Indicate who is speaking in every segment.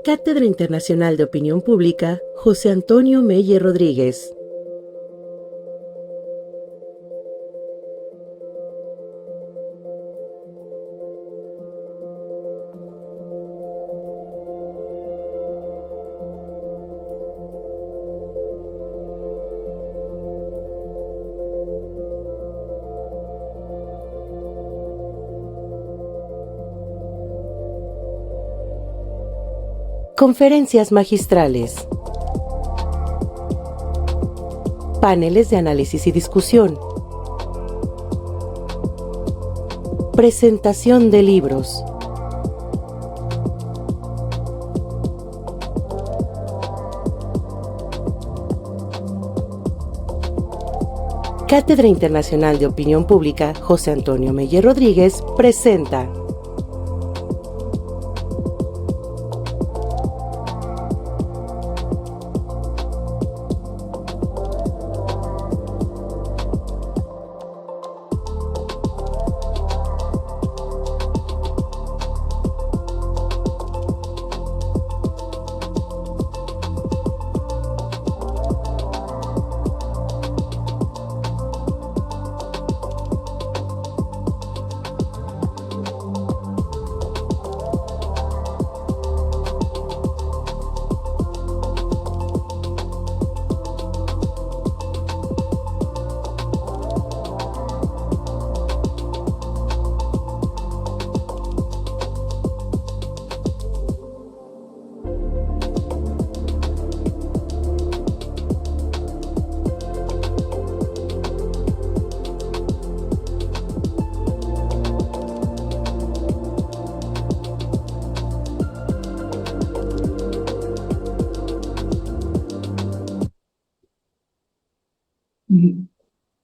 Speaker 1: Cátedra Internacional de Opinión Pública, José Antonio Meyer Rodríguez. Conferencias magistrales. Paneles de análisis y discusión. Presentación de libros. Cátedra Internacional de Opinión Pública, José Antonio Meyer Rodríguez, presenta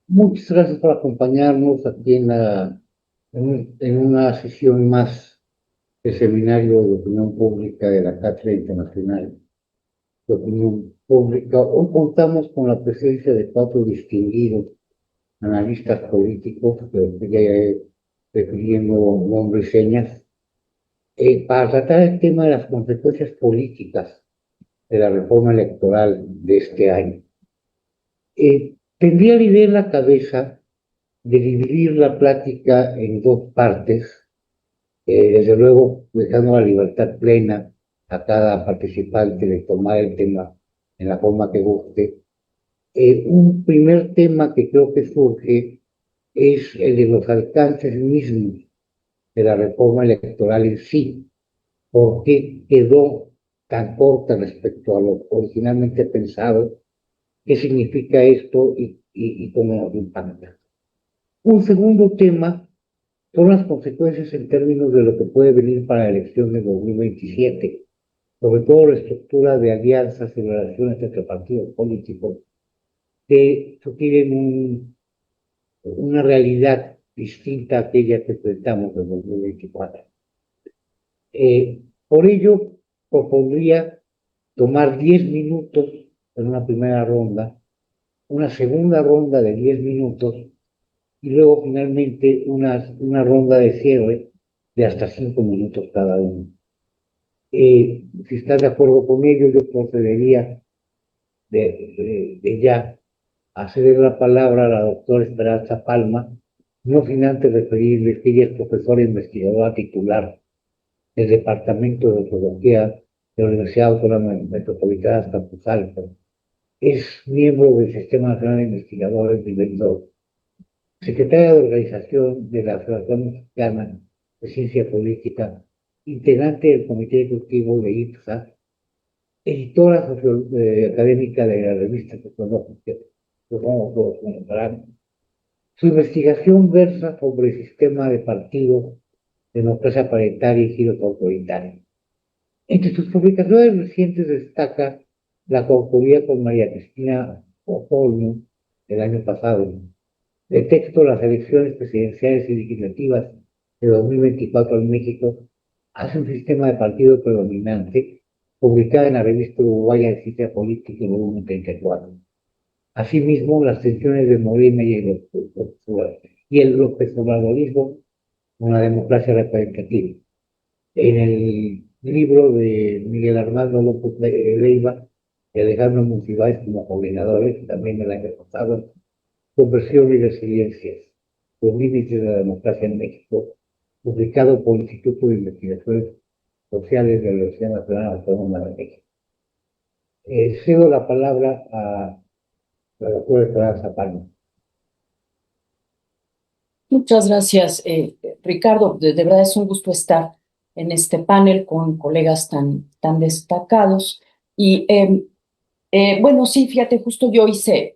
Speaker 2: Muchas gracias por acompañarnos aquí en una sesión más del Seminario de Opinión Pública de la Cátedra Internacional de Opinión Pública. Hoy contamos con la presencia de 4 distinguidos analistas políticos, que ya refiriendo nombre y señas, para tratar el tema de las consecuencias políticas de la reforma electoral de este año. Tendría la idea en la cabeza de dividir la plática en 2 partes, desde luego dejando la libertad plena a cada participante de tomar el tema en la forma que guste. Un primer tema que creo que surge es el de los alcances mismos de la reforma electoral en sí. ¿Por qué quedó tan corta respecto a lo originalmente pensado? ¿Qué significa esto y cómo nos impacta? Un segundo tema son las consecuencias en términos de lo que puede venir para la elección de 2027, sobre todo la estructura de alianzas y relaciones entre partidos políticos que sugieren una realidad distinta a aquella que enfrentamos en 2024. Por ello, propondría tomar 10 minutos en una primera ronda, una segunda ronda de 10 minutos y luego finalmente una ronda de cierre de hasta 5 minutos cada uno. Si estás de acuerdo con ello, yo procedería de ya a ceder la palabra a la doctora Esperanza Palma, no sin antes referirles que ella es profesora investigadora titular del Departamento de Antropología de la Universidad Autónoma Metropolitana de Azcapotzalco. Es miembro del Sistema Nacional de Investigadores nivel 2, secretaria de organización de la Asociación Mexicana de Ciencia Política, integrante del Comité Ejecutivo de IPSA, editora académica de la revista Sociológica, que todos conocerán. Su investigación versa sobre el sistema de partidos, democracia paritaria y giros autoritarios. Entre sus publicaciones recientes destaca la coautoría con María Cristina Osorno del año pasado, el texto Las elecciones presidenciales y legislativas de 2024 en México hace un sistema de partido predominante, publicada en la revista uruguaya de Ciencia Política en volumen 34. Asimismo, las tensiones de Morena y el López Obradorismo una democracia representativa. En el libro de Miguel Armando López Leiva y Alejandro Monsiváis como coordinadores, también el año pasado, Conversión y Resiliencias, los límites de la democracia en México, publicado por el Instituto de Investigaciones Sociales de la Universidad Nacional Autónoma de México. Cedo la palabra a la doctora Esperanza Palma.
Speaker 3: Muchas gracias, Ricardo. De verdad es un gusto estar en este panel con colegas tan destacados. Y bueno, sí, fíjate, justo yo hice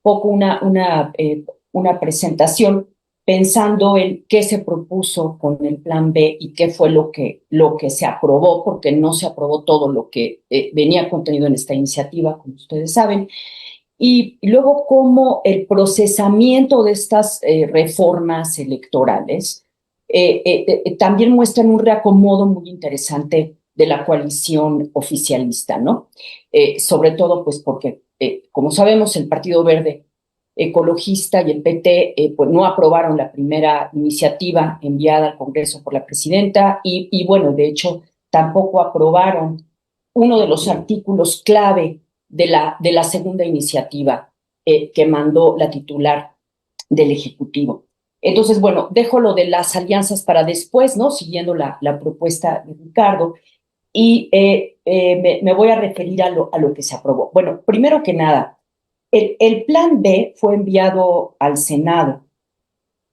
Speaker 3: poco una presentación pensando en qué se propuso con el Plan B y qué fue lo que se aprobó, porque no se aprobó todo lo que venía contenido en esta iniciativa, como ustedes saben. Y luego cómo el procesamiento de estas reformas electorales también muestran un reacomodo muy interesante de la coalición oficialista, ¿no? Sobre todo, pues porque, como sabemos, el Partido Verde Ecologista y el PT pues no aprobaron la primera iniciativa enviada al Congreso por la presidenta y bueno, de hecho, tampoco aprobaron uno de los artículos clave de la segunda iniciativa que mandó la titular del Ejecutivo. Entonces, bueno, dejo lo de las alianzas para después, ¿no? Siguiendo la propuesta de Ricardo, y me voy a referir a lo que se aprobó. Bueno, primero que nada, el Plan B fue enviado al Senado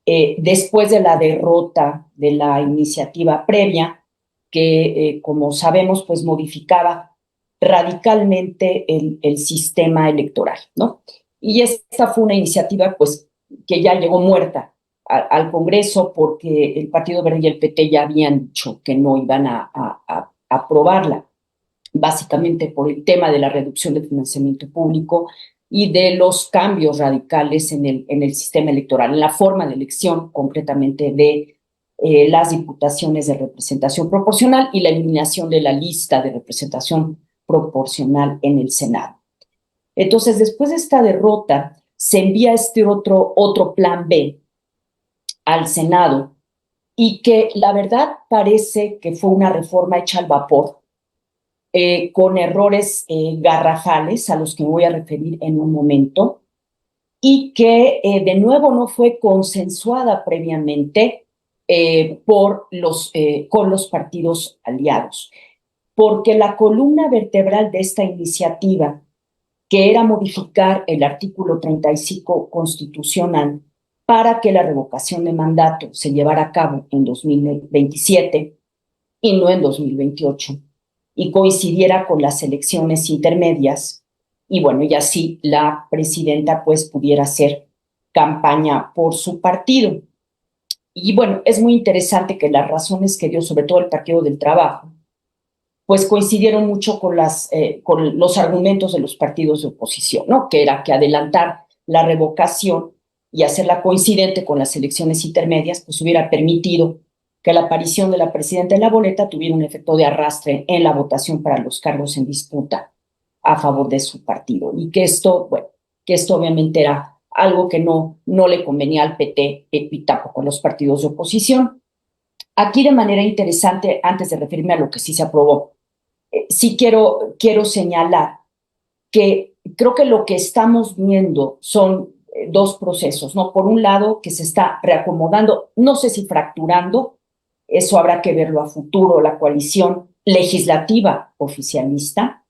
Speaker 3: después de la derrota de la iniciativa previa, que como sabemos, pues modificaba radicalmente el sistema electoral, ¿no? Y esta fue una iniciativa, pues, que ya llegó muerta al Congreso porque el Partido Verde y el PT ya habían dicho que no iban a aprobarla, básicamente por el tema de la reducción del financiamiento público y de los cambios radicales en el sistema electoral, en la forma de elección concretamente de las diputaciones de representación proporcional y la eliminación de la lista de representación proporcional en el Senado. Entonces, después de esta derrota, se envía este otro plan B al Senado y que la verdad parece que fue una reforma hecha al vapor, con errores garrafales a los que me voy a referir en un momento, y que de nuevo no fue consensuada previamente con los partidos aliados, porque la columna vertebral de esta iniciativa, que era modificar el artículo 35 constitucional para que la revocación de mandato se llevara a cabo en 2027 y no en 2028, y coincidiera con las elecciones intermedias, y bueno, y así la presidenta pues pudiera hacer campaña por su partido. Y bueno, es muy interesante que las razones que dio sobre todo el Partido del Trabajo pues coincidieron mucho con los argumentos de los partidos de oposición, ¿no? Que era que adelantar la revocación y hacerla coincidente con las elecciones intermedias pues hubiera permitido que la aparición de la presidenta en la boleta tuviera un efecto de arrastre en la votación para los cargos en disputa a favor de su partido. Y que esto obviamente era algo que no le convenía al PT y tampoco a los partidos de oposición. Aquí, de manera interesante, antes de referirme a lo que sí se aprobó, sí quiero señalar que creo que lo que estamos viendo son dos procesos, ¿no? Por un lado, que se está reacomodando, no sé si fracturando, eso habrá que verlo a futuro, la coalición legislativa oficialista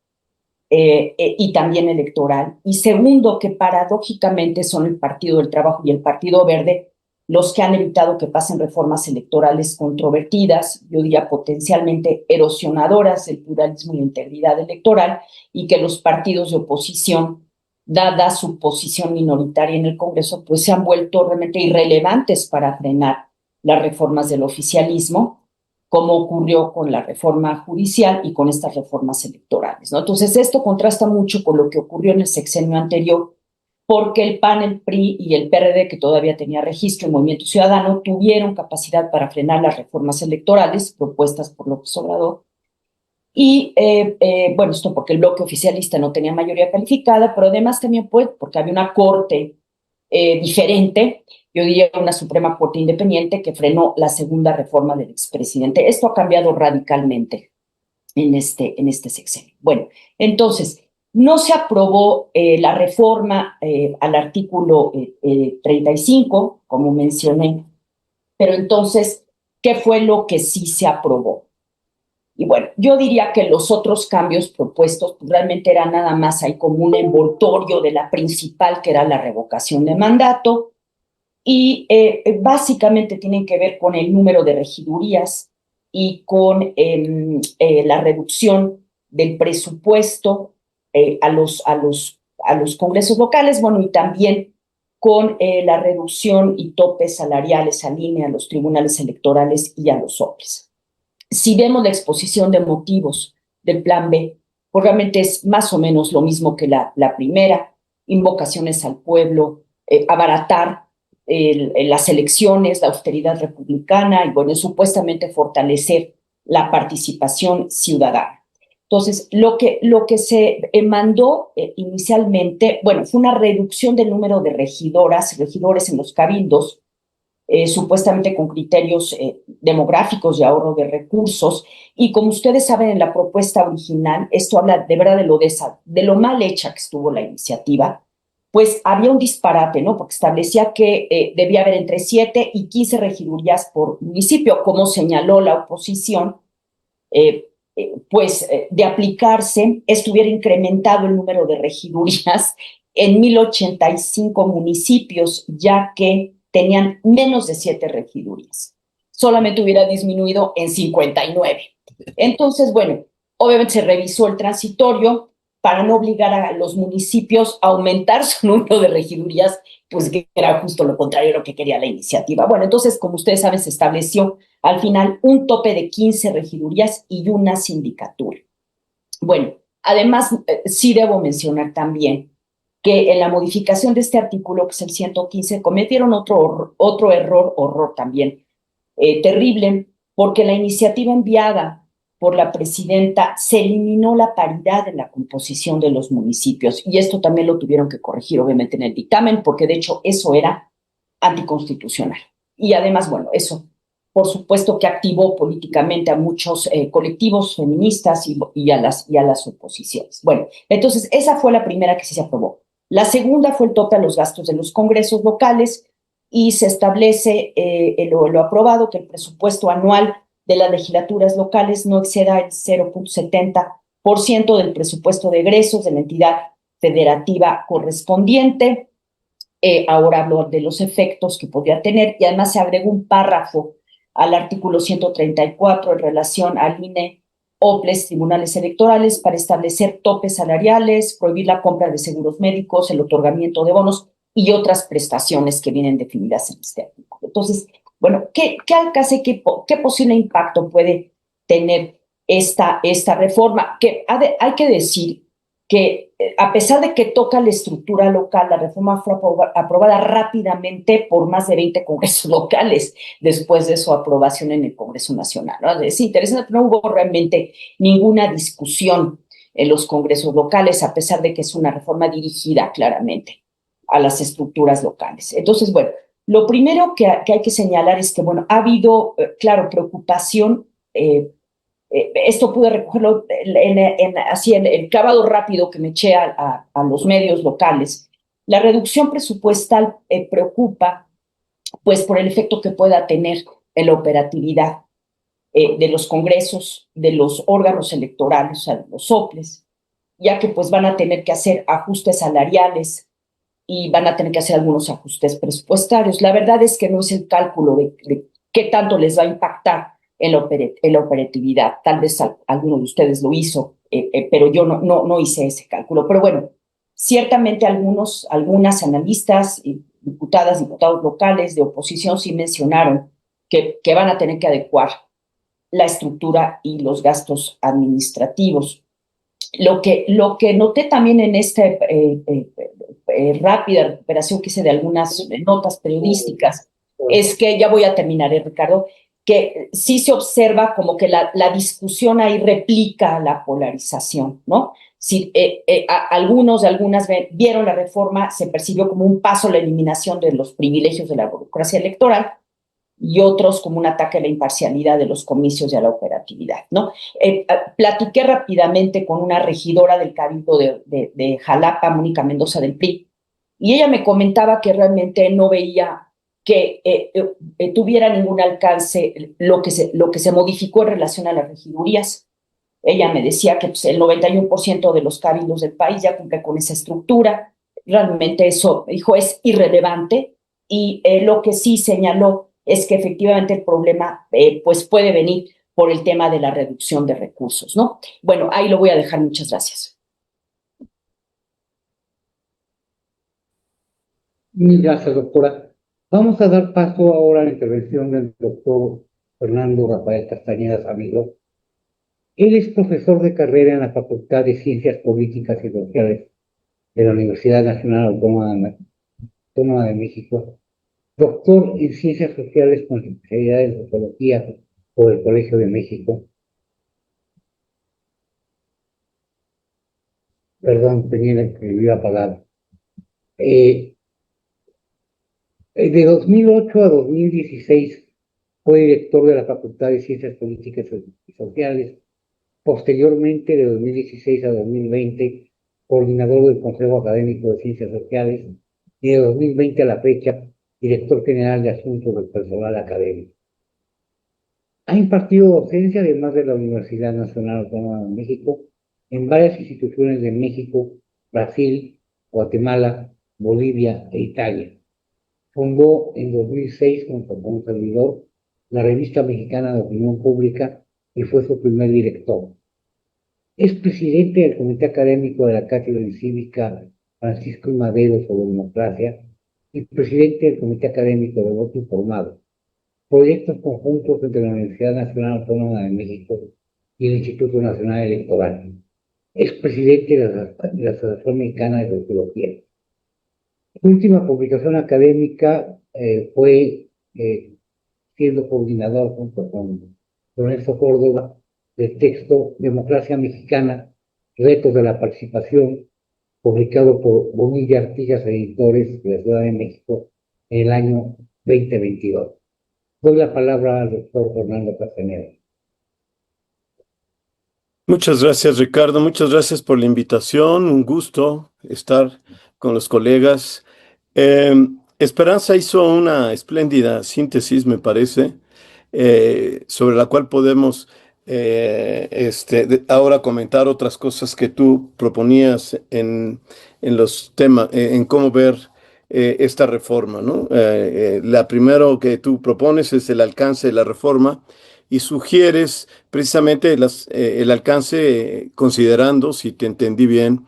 Speaker 3: y también electoral. Y segundo, que paradójicamente son el Partido del Trabajo y el Partido Verde los que han evitado que pasen reformas electorales controvertidas, yo diría potencialmente erosionadoras del pluralismo y la integridad electoral, y que los partidos de oposición, dada su posición minoritaria en el Congreso, pues se han vuelto realmente irrelevantes para frenar las reformas del oficialismo, como ocurrió con la reforma judicial y con estas reformas electorales, ¿no? Entonces, esto contrasta mucho con lo que ocurrió en el sexenio anterior, porque el PAN, el PRI y el PRD, que todavía tenía registro en Movimiento Ciudadano, tuvieron capacidad para frenar las reformas electorales propuestas por López Obrador. Y bueno, esto porque el bloque oficialista no tenía mayoría calificada, pero además también porque había una corte diferente, yo diría una Suprema Corte independiente que frenó la segunda reforma del expresidente. Esto ha cambiado radicalmente en este sexenio. Bueno, entonces, no se aprobó la reforma al artículo 35, como mencioné, pero entonces, ¿qué fue lo que sí se aprobó? Y bueno, yo diría que los otros cambios propuestos pues, realmente eran nada más ahí como un envoltorio de la principal, que era la revocación de mandato, y básicamente tienen que ver con el número de regidurías y con la reducción del presupuesto a los congresos locales, bueno, y también con la reducción y topes salariales al INE, a los tribunales electorales y a los OPLES. Si vemos la exposición de motivos del Plan B, pues realmente es más o menos lo mismo que la primera, invocaciones al pueblo, abaratar las elecciones, la austeridad republicana y, bueno, supuestamente fortalecer la participación ciudadana. Entonces, lo que se mandó inicialmente, bueno, fue una reducción del número de regidores en los cabildos, supuestamente con criterios demográficos y ahorro de recursos. Y como ustedes saben, en la propuesta original, esto habla de verdad de lo mal hecha que estuvo la iniciativa, pues había un disparate, ¿no? Porque establecía que debía haber entre 7 y 15 regidurías por municipio, como señaló la oposición, de aplicarse, estuviera incrementado el número de regidurías en 1,085 municipios, ya que tenían menos de 7 regidurías. Solamente hubiera disminuido en 59. Entonces, bueno, obviamente se revisó el transitorio para no obligar a los municipios a aumentar su número de regidurías, pues que era justo lo contrario de lo que quería la iniciativa. Bueno, entonces, como ustedes saben, se estableció al final un tope de 15 regidurías y una sindicatura. Bueno, además, sí debo mencionar también que en la modificación de este artículo, que es el 115, cometieron otro horror también terrible, porque la iniciativa enviada por la presidenta se eliminó la paridad en la composición de los municipios, y esto también lo tuvieron que corregir, obviamente, en el dictamen, porque de hecho eso era anticonstitucional. Y además, bueno, eso, por supuesto que activó políticamente a muchos colectivos feministas y a las oposiciones. Bueno, entonces esa fue la primera que sí se aprobó. La segunda fue el tope a los gastos de los congresos locales y se establece lo aprobado, que el presupuesto anual de las legislaturas locales no exceda el 0,70% del presupuesto de egresos de la entidad federativa correspondiente. Ahora hablo de los efectos que podría tener, y además se agregó un párrafo al artículo 134 en relación al INE, OPLES, tribunales electorales, para establecer topes salariales, prohibir la compra de seguros médicos, el otorgamiento de bonos y otras prestaciones que vienen definidas en este artículo. Entonces, bueno, ¿qué alcance, qué posible impacto puede tener esta reforma? Que hay que decir que a pesar de que toca la estructura local, la reforma fue aprobada rápidamente por más de 20 congresos locales después de su aprobación en el Congreso Nacional, ¿no? Es interesante, no hubo realmente ninguna discusión en los congresos locales, a pesar de que es una reforma dirigida claramente a las estructuras locales. Entonces, bueno, lo primero que hay que señalar es que, bueno, ha habido, claro, preocupación. Esto pude recogerlo así en el clavado rápido que me eché a los medios locales. La reducción presupuestal preocupa, pues, por el efecto que pueda tener en la operatividad de los congresos, de los órganos electorales, o sea, de los OPLES, ya que pues van a tener que hacer ajustes salariales y van a tener que hacer algunos ajustes presupuestarios. La verdad es que no es el cálculo de qué tanto les va a impactar en la operatividad. Tal vez alguno de ustedes lo hizo, pero yo no hice ese cálculo. Pero bueno, ciertamente algunas analistas, diputados locales de oposición sí mencionaron que van a tener que adecuar la estructura y los gastos administrativos. Lo que noté también en esta rápida recuperación que hice de algunas notas periodísticas es que, ya voy a terminar, Ricardo, que sí se observa como que la discusión ahí replica la polarización, ¿no? Si, algunos, algunas vieron la reforma, se percibió como un paso a la eliminación de los privilegios de la burocracia electoral, y otros como un ataque a la imparcialidad de los comicios y a la operatividad, ¿no? Platiqué rápidamente con una regidora del Cabildo de Jalapa, Mónica Mendoza del PRI, y ella me comentaba que realmente no veía que tuviera ningún alcance lo que se modificó en relación a las regidurías. Ella me decía que pues, el 91% de los cabildos del país ya cumple con esa estructura. Realmente eso, dijo, es irrelevante, y lo que sí señaló es que efectivamente el problema pues puede venir por el tema de la reducción de recursos, ¿no? Bueno, ahí lo voy a dejar. Muchas gracias.
Speaker 2: Muchas gracias, doctora. Vamos a dar paso ahora a la intervención del doctor Fernando Rafael Castañeda Amigo. Él es profesor de carrera en la Facultad de Ciencias Políticas y Sociales de la Universidad Nacional Autónoma de México, doctor en Ciencias Sociales con especialidad en Sociología por el Colegio de México. Perdón, tenía el que apagado. De 2008 a 2016 fue director de la Facultad de Ciencias Políticas y Sociales. Posteriormente, de 2016 a 2020, coordinador del Consejo Académico de Ciencias Sociales, y de 2020 a la fecha, director general de Asuntos del Personal Académico. Ha impartido docencia, además de la Universidad Nacional Autónoma de México, en varias instituciones de México, Brasil, Guatemala, Bolivia e Italia. Fundó en 2006, junto con un servidor, la Revista Mexicana de Opinión Pública, y fue su primer director. Es presidente del Comité Académico de la Cátedra en Cívica Francisco I. Madero sobre Democracia y presidente del Comité Académico de Voto Informado, proyectos conjuntos entre la Universidad Nacional Autónoma de México y el Instituto Nacional Electoral. Es presidente de la Asociación Mexicana de Sociología. Su última publicación académica fue siendo coordinador junto con Lorenzo Córdoba del texto Democracia Mexicana, Retos de la Participación, publicado por Bonilla Artigas Editores de la Ciudad de México en el año 2022. Doy la palabra al doctor Fernando Castañeda.
Speaker 4: Muchas gracias, Ricardo. Muchas gracias por la invitación. Un gusto estar con los colegas. Esperanza hizo una espléndida síntesis, me parece, sobre la cual podemos ahora comentar otras cosas que tú proponías en los temas, en cómo ver esta reforma, ¿no? La primero que tú propones es el alcance de la reforma y sugieres precisamente el alcance considerando, si te entendí bien,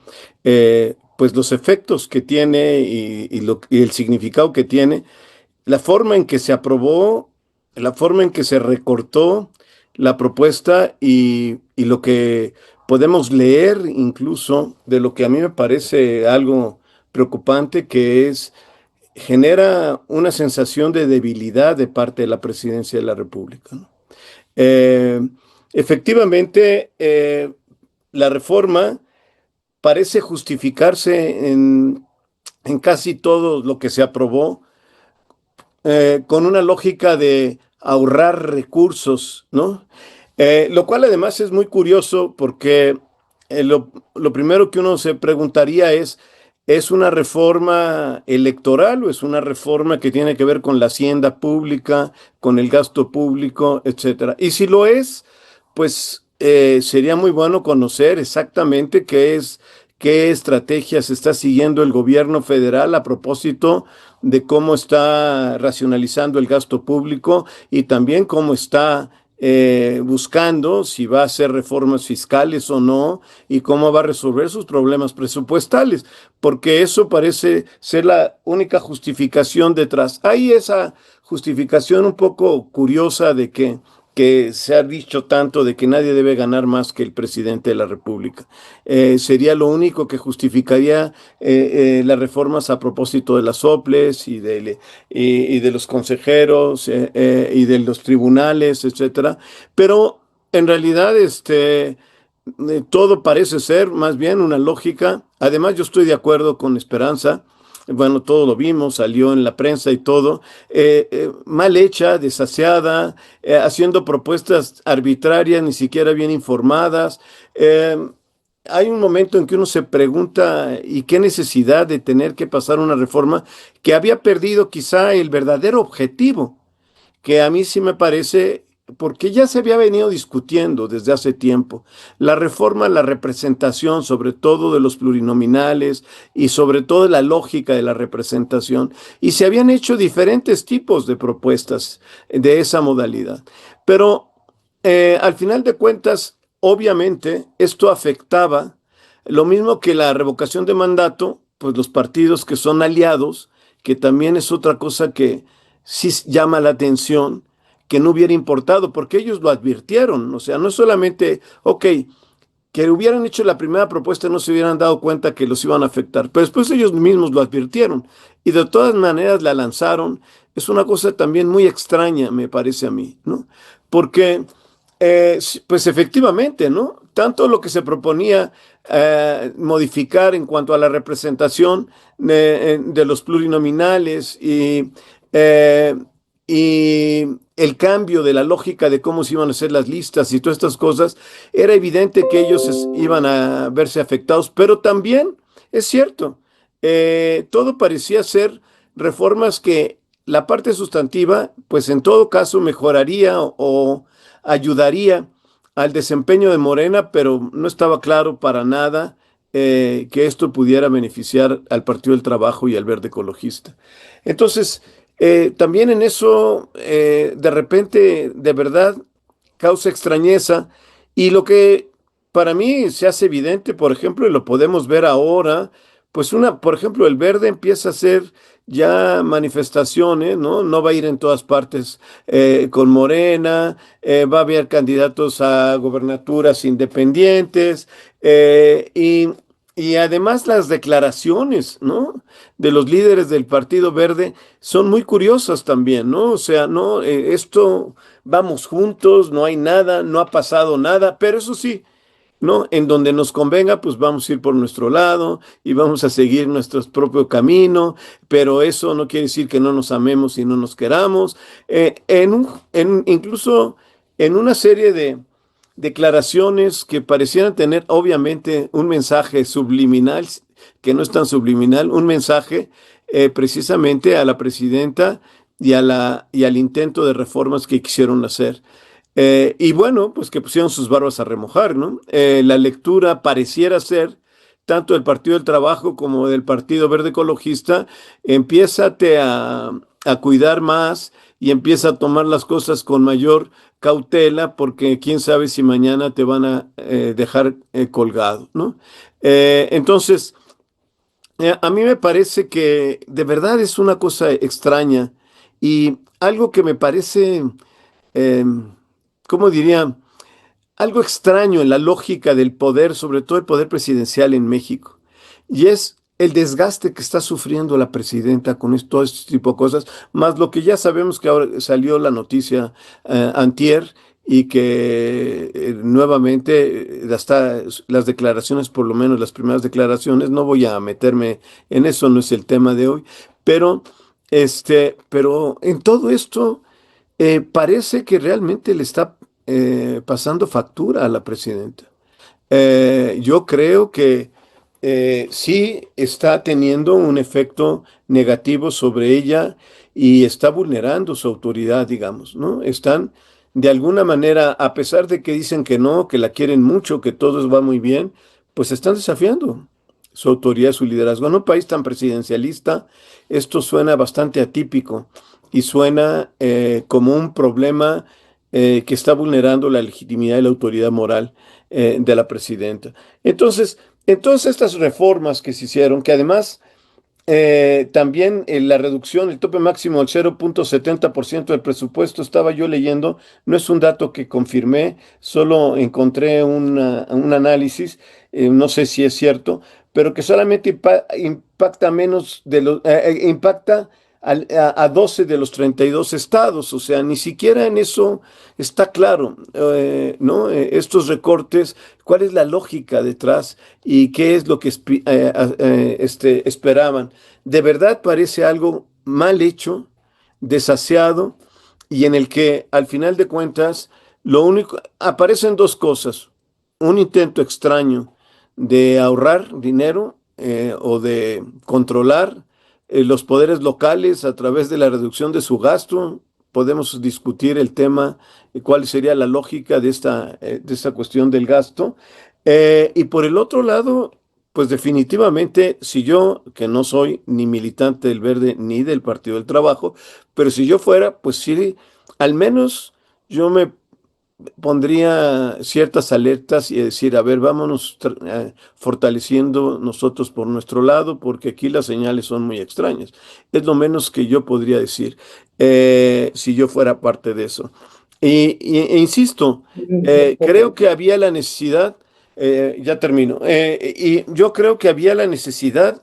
Speaker 4: pues los efectos que tiene y el significado que tiene, la forma en que se aprobó, la forma en que se recortó la propuesta y lo que podemos leer incluso de lo que a mí me parece algo preocupante, que es genera una sensación de debilidad de parte de la Presidencia de la República, ¿no? Efectivamente, la reforma parece justificarse en casi todo lo que se aprobó, con una lógica de ahorrar recursos, ¿no? Lo cual además es muy curioso porque lo primero que uno se preguntaría ¿es una reforma electoral o es una reforma que tiene que ver con la hacienda pública, con el gasto público, etcétera? Y si lo es, pues sería muy bueno conocer exactamente qué estrategias está siguiendo el gobierno federal a propósito de cómo está racionalizando el gasto público y también cómo está buscando si va a hacer reformas fiscales o no y cómo va a resolver sus problemas presupuestales, porque eso parece ser la única justificación detrás. Hay esa justificación un poco curiosa de que se ha dicho tanto de que nadie debe ganar más que el presidente de la República. Sería lo único que justificaría las reformas a propósito de las soples y de los consejeros y de los tribunales, etcétera. Pero en realidad todo parece ser más bien una lógica. Además, yo estoy de acuerdo con Esperanza. Bueno, todo lo vimos, salió en la prensa y todo. Mal hecha, desaseada, haciendo propuestas arbitrarias, ni siquiera bien informadas. Eh, Hay un momento en que uno se pregunta, ¿y qué necesidad de tener que pasar una reforma que había perdido quizá el verdadero objetivo? Que a mí sí me parece, porque ya se había venido discutiendo desde hace tiempo, la reforma, la representación, sobre todo de los plurinominales y sobre todo la lógica de la representación, y se habían hecho diferentes tipos de propuestas de esa modalidad. Pero al final de cuentas, obviamente, esto afectaba, lo mismo que la revocación de mandato, pues los partidos que son aliados, que también es otra cosa que sí llama la atención, que no hubiera importado, porque ellos lo advirtieron, o sea, no solamente, ok, que hubieran hecho la primera propuesta no se hubieran dado cuenta que los iban a afectar, pero después ellos mismos lo advirtieron y de todas maneras la lanzaron. Es una cosa también muy extraña, me parece a mí, ¿no? Porque, pues efectivamente, ¿no? Tanto lo que se proponía modificar en cuanto a la representación de los plurinominales eh, y el cambio de la lógica de cómo se iban a hacer las listas y todas estas cosas, era evidente que ellos iban a verse afectados, pero también es cierto, todo parecía ser reformas que la parte sustantiva, pues en todo caso mejoraría o ayudaría al desempeño de Morena, pero no estaba claro para nada que esto pudiera beneficiar al Partido del Trabajo y al Verde Ecologista. Entonces, también en eso, de repente, de verdad, causa extrañeza. Y lo que para mí se hace evidente, por ejemplo, y lo podemos ver ahora, pues por ejemplo, el Verde empieza a hacer ya manifestaciones, ¿no? No va a ir en todas partes con Morena, va a haber candidatos a gobernaturas independientes, y además las declaraciones, ¿no? De los líderes del Partido Verde son muy curiosas también, ¿no? O sea, no, esto vamos juntos, no hay nada, no ha pasado nada, pero eso sí, ¿no? En donde nos convenga, pues vamos a ir por nuestro lado y vamos a seguir nuestro propio camino, pero eso no quiere decir que no nos amemos y no nos queramos. Incluso en una serie de declaraciones que parecieran tener obviamente un mensaje subliminal, que no es tan subliminal, un mensaje precisamente a la presidenta y al intento de reformas que quisieron hacer. Y bueno, pues que pusieron sus barbas a remojar, ¿no? La lectura pareciera ser, tanto del Partido del Trabajo como del Partido Verde Ecologista, empiézate a cuidar más y empieza a tomar las cosas con mayor cautela, porque quién sabe si mañana te van a dejar colgado, ¿no? Entonces, a mí me parece que de verdad es una cosa extraña y algo que me parece, eh, ¿cómo diría? Algo extraño en la lógica del poder, sobre todo el poder presidencial en México, y es el desgaste que está sufriendo la presidenta con todo este tipo de cosas, más lo que ya sabemos que ahora salió la noticia antier y que nuevamente hasta las declaraciones, por lo menos las primeras declaraciones, no voy a meterme en eso, no es el tema de hoy, pero, pero en todo esto parece que realmente le está pasando factura a la presidenta. Yo creo que sí está teniendo un efecto negativo sobre ella y está vulnerando su autoridad, digamos, ¿no? Están de alguna manera, a pesar de que dicen que no, que la quieren mucho, que todo va muy bien, pues están desafiando su autoridad, su liderazgo. En un país tan presidencialista, esto suena bastante atípico y suena como un problema que está vulnerando la legitimidad y la autoridad moral de la presidenta. Entonces, en todas estas reformas que se hicieron, que además también la reducción, el tope máximo del 0,70% del presupuesto, estaba yo leyendo, no es un dato que confirmé, solo encontré un análisis, no sé si es cierto, pero que solamente impacta menos impacta a 12 de los 32 estados. O sea, ni siquiera en eso está claro, ¿no? Estos recortes, ¿cuál es la lógica detrás y qué es lo que esperaban? De verdad parece algo mal hecho, desaseado, y en el que al final de cuentas lo único aparecen dos cosas: un intento extraño de ahorrar dinero, o de controlar los poderes locales a través de la reducción de su gasto. Podemos discutir el tema, cuál sería la lógica de esta cuestión del gasto. Y por el otro lado, pues definitivamente, si yo, que no soy ni militante del Verde ni del Partido del Trabajo, pero si yo fuera, pues sí, al menos yo me pondría ciertas alertas y decir, a ver, vámonos fortaleciendo nosotros por nuestro lado, porque aquí las señales son muy extrañas. Es lo menos que yo podría decir, si yo fuera parte de eso. E insisto, creo que había la necesidad, ya termino, y yo creo que había la necesidad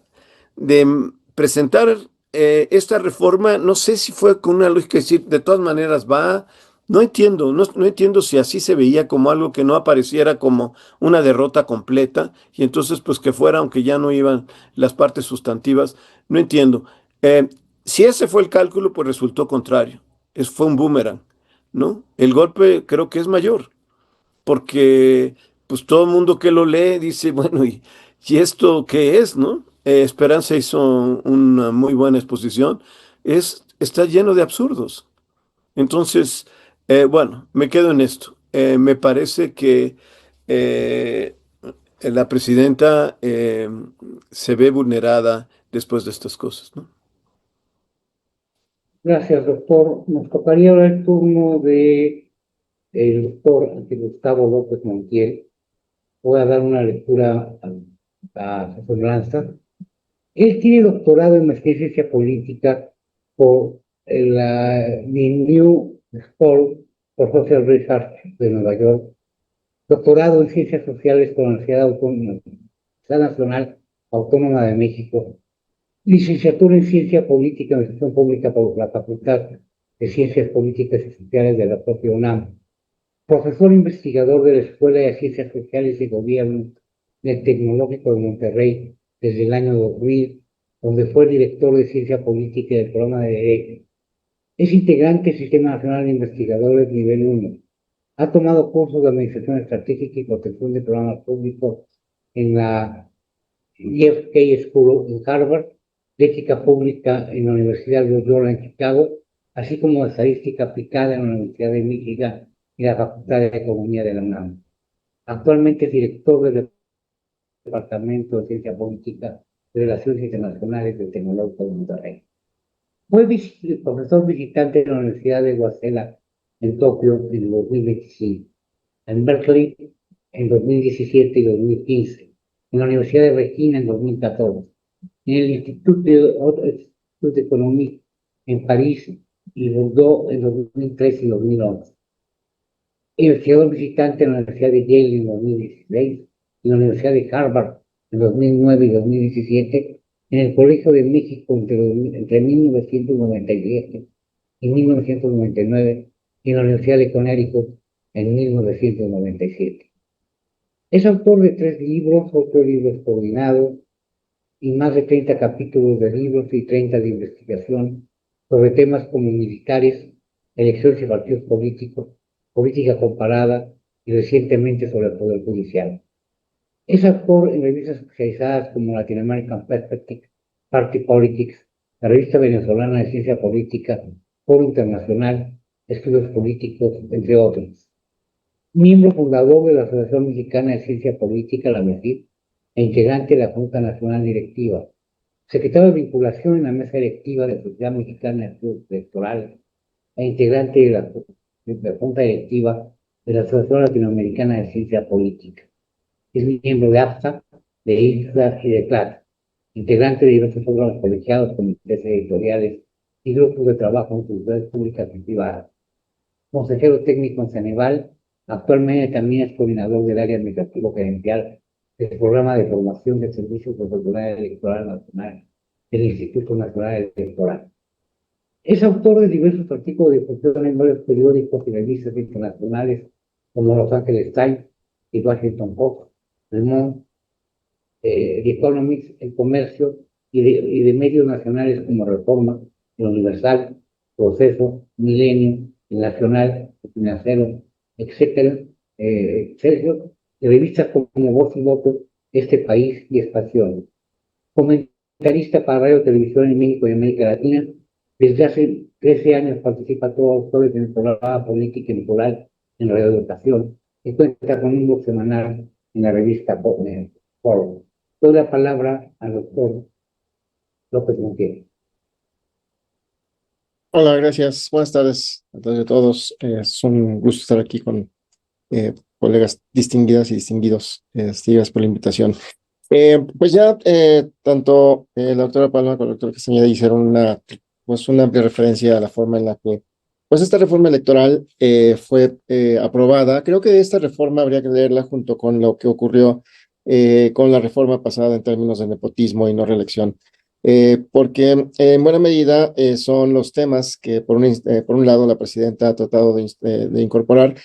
Speaker 4: de presentar esta reforma. No sé si fue con una lógica de decir, de todas maneras va. No entiendo, no entiendo si así se veía, como algo que no apareciera como una derrota completa, y entonces pues que fuera, aunque ya no iban las partes sustantivas. No entiendo. Eh, si ese fue el cálculo, pues resultó contrario. Fue un boomerang, ¿no? El golpe creo que es mayor, porque pues todo el mundo que lo lee dice, bueno, ¿y esto qué es, no? Esperanza hizo una muy buena exposición. Está lleno de absurdos. Entonces, bueno, me quedo en esto. Me parece que eh, la presidenta se ve vulnerada después de estas cosas, ¿no?
Speaker 2: Gracias, doctor. Nos tocaría ahora el turno de el doctor Gustavo López Montiel. Voy a dar una lectura a su semblanza. Él tiene doctorado en maestría en ciencia política por la New School for Social Research de Nueva York, doctorado en ciencias sociales por la Universidad Nacional Autónoma de México, licenciatura en ciencia política en gestión pública por la Facultad de Ciencias Políticas y Sociales de la propia UNAM, profesor investigador de la Escuela de Ciencias Sociales y Gobierno del Tecnológico de Monterrey desde el año 2000, donde fue director de Ciencia Política del programa de Derecho. Es integrante del Sistema Nacional de Investigadores Nivel 1. Ha tomado cursos de Administración Estratégica y Protección de Programas Públicos en la Jeff K. School en Harvard, de Ética Pública en la Universidad de Loyola en Chicago, así como de Estadística Aplicada en la Universidad de Michigan y la Facultad de Economía de la UNAM. Actualmente es director del Departamento de Ciencia Política de Relaciones Internacionales del Tecnológico de Monterrey. Fue profesor visitante en la Universidad de Waseda en Tokio en 2025, en Berkeley en 2017 y 2015, en la Universidad de Regina en 2014, en el Instituto de Economía en París y Bordeaux en 2013 y 2011. Investigador visitante en la Universidad de Yale en 2016, en la Universidad de Harvard en 2009 y 2017, en el Colegio de México entre 1997 y 1999, y en la Universidad de Connecticut en 1997. Es autor de 3 libros, 8 libros coordinados y más de 30 capítulos de libros y 30 de investigación sobre temas como militares, elecciones y partidos políticos, política comparada y recientemente sobre el Poder Judicial. Es autor en revistas especializadas como Latin American Perspective, Party Politics, la revista venezolana de ciencia política, Foro Internacional, Estudios Políticos, entre otros. Miembro fundador de la Asociación Mexicana de Ciencia Política, la MECIP, e integrante de la Junta Nacional Directiva. Secretario de Vinculación en la Mesa Directiva de la Sociedad Mexicana de Estudios Electorales e integrante de la Junta Directiva de la Asociación Latinoamericana de Ciencia Política. Es miembro de APSA, de ISLA y de CLAT, integrante de diversos órganos colegiados, comités editoriales y grupos de trabajo en sociedades públicas y privadas. Consejero técnico en Ceneval, actualmente también es coordinador del área administrativo gerencial del Programa de Formación de Servicios Profesionales Electoral Nacional del Instituto Nacional Electoral. Es autor de diversos artículos de difusión en varios periódicos y revistas internacionales como Los Angeles Times y Washington Post, Le Monde, The Economist, El Comercio y de medios nacionales como Reforma, El Universal, Proceso, Milenio, El Nacional, El Financiero, etcétera, Sergio, de revistas como Voz y Voto, Este País y Expansión. Comentarista para radio y televisión en México y América Latina, desde hace 13 años participa todos los jueves en el programa Política y Cultural en Radio Educación y cuenta con un blog semanal en la revista Forum. Doy la palabra al doctor López Montiel.
Speaker 5: Hola, gracias. Buenas tardes a todos y a todos. Es un gusto estar aquí con colegas distinguidas y distinguidos. Gracias por la invitación. Pues ya tanto la doctora Palma como el doctor Castañeda hicieron una amplia referencia a la forma en la que pues esta reforma electoral fue aprobada. Creo que esta reforma habría que leerla junto con lo que ocurrió con la reforma pasada en términos de nepotismo y no reelección. Porque en buena medida son los temas que por un lado la presidenta ha tratado de incorporar,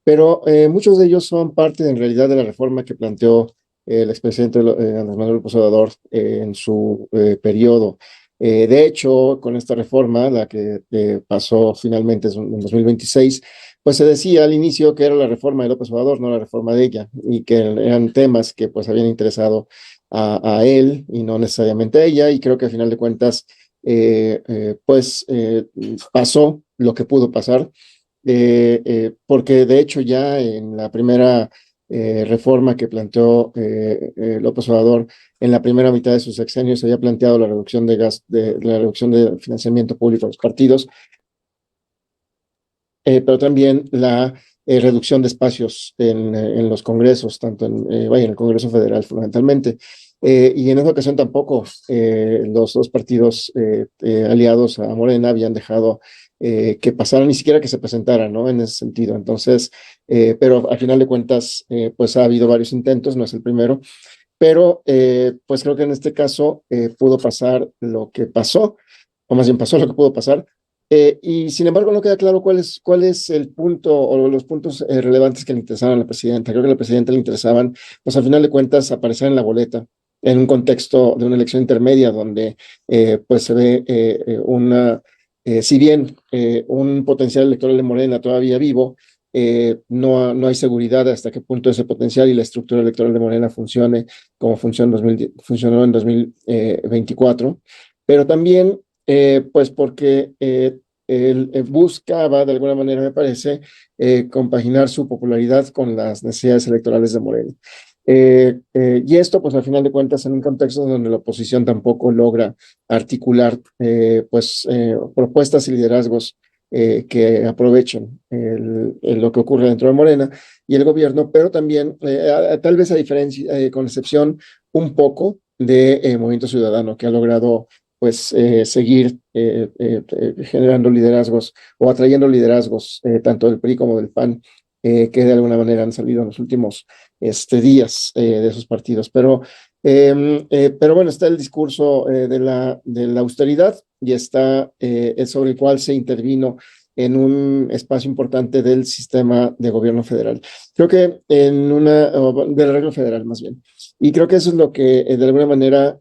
Speaker 5: pero muchos de ellos son parte en realidad de la reforma que planteó el expresidente Andrés Manuel López Obrador en su periodo. De hecho, con esta reforma, la que pasó finalmente en 2026, pues se decía al inicio que era la reforma de López Obrador, no la reforma de ella, y que eran temas que pues habían interesado a él y no necesariamente a ella, y creo que al final de cuentas, pasó lo que pudo pasar, porque de hecho ya en la primera reforma que planteó López Obrador en la primera mitad de sus sexenios se había planteado la reducción la reducción de financiamiento público a los partidos, pero también la reducción de espacios en los congresos, tanto en el Congreso Federal fundamentalmente. Y en esa ocasión tampoco los dos partidos aliados a Morena habían dejado que pasara, ni siquiera que se presentaran, ¿no? En ese sentido. Entonces, pero al final de cuentas, pues ha habido varios intentos, no es el primero, pero pues creo que en este caso pudo pasar lo que pasó, o más bien pasó lo que pudo pasar, y sin embargo no queda claro cuál es el punto o los puntos relevantes que le interesaban a la presidenta. Creo que a la presidenta le interesaban, pues al final de cuentas, aparecer en la boleta en un contexto de una elección intermedia donde pues se ve si bien un potencial electoral de Morena todavía vivo, no hay seguridad hasta qué punto ese potencial y la estructura electoral de Morena funcione como funcionó en 2024, pero también pues porque él buscaba, de alguna manera me parece, compaginar su popularidad con las necesidades electorales de Morena. Y esto, pues al final de cuentas, en un contexto donde la oposición tampoco logra articular propuestas y liderazgos que aprovechen lo que ocurre dentro de Morena y el gobierno, pero también, tal vez a diferencia, con excepción un poco de Movimiento Ciudadano, que ha logrado pues seguir generando liderazgos o atrayendo liderazgos tanto del PRI como del PAN, que de alguna manera han salido en los últimos días de esos partidos. Pero bueno, está el discurso de la austeridad y está sobre el cual se intervino en un espacio importante del sistema de gobierno federal. Creo que del arreglo federal más bien. Y creo que eso es lo que de alguna manera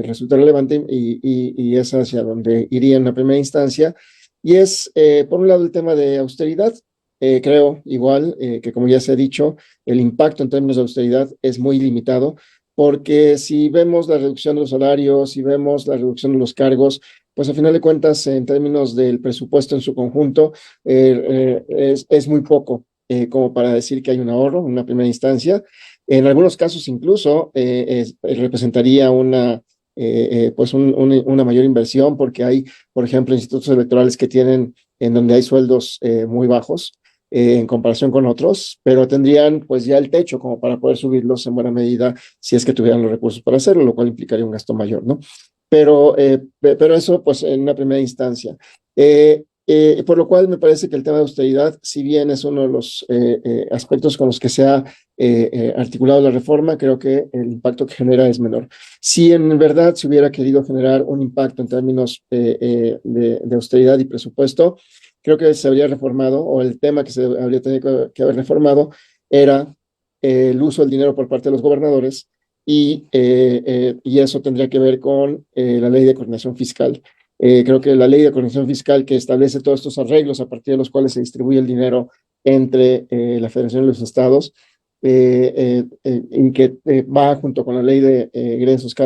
Speaker 5: resulta relevante y es hacia donde iría en la primera instancia. Y es, por un lado, el tema de austeridad. Creo igual que, como ya se ha dicho, el impacto en términos de austeridad es muy limitado, porque si vemos la reducción de los salarios, si vemos la reducción de los cargos, pues a final de cuentas, en términos del presupuesto en su conjunto, es muy poco como para decir que hay un ahorro en una primera instancia. En algunos casos incluso representaría una mayor inversión, porque hay, por ejemplo, institutos electorales que tienen en donde hay sueldos muy bajos en comparación con otros, pero tendrían pues ya el techo como para poder subirlos en buena medida si es que tuvieran los recursos para hacerlo, lo cual implicaría un gasto mayor, ¿no? Pero eso pues en una primera instancia. Por lo cual me parece que el tema de austeridad, si bien es uno de los aspectos con los que se ha articulado la reforma, creo que el impacto que genera es menor. Si en verdad se hubiera querido generar un impacto en términos de austeridad y presupuesto, creo que se habría reformado, o el tema que se habría tenido que haber reformado era el uso del dinero por parte de los gobernadores, y eso tendría que ver con la ley de coordinación fiscal. Creo que la ley de coordinación fiscal, que establece todos estos arreglos a partir de los cuales se distribuye el dinero entre la Federación y los estados, y que va junto con la ley de ingresos y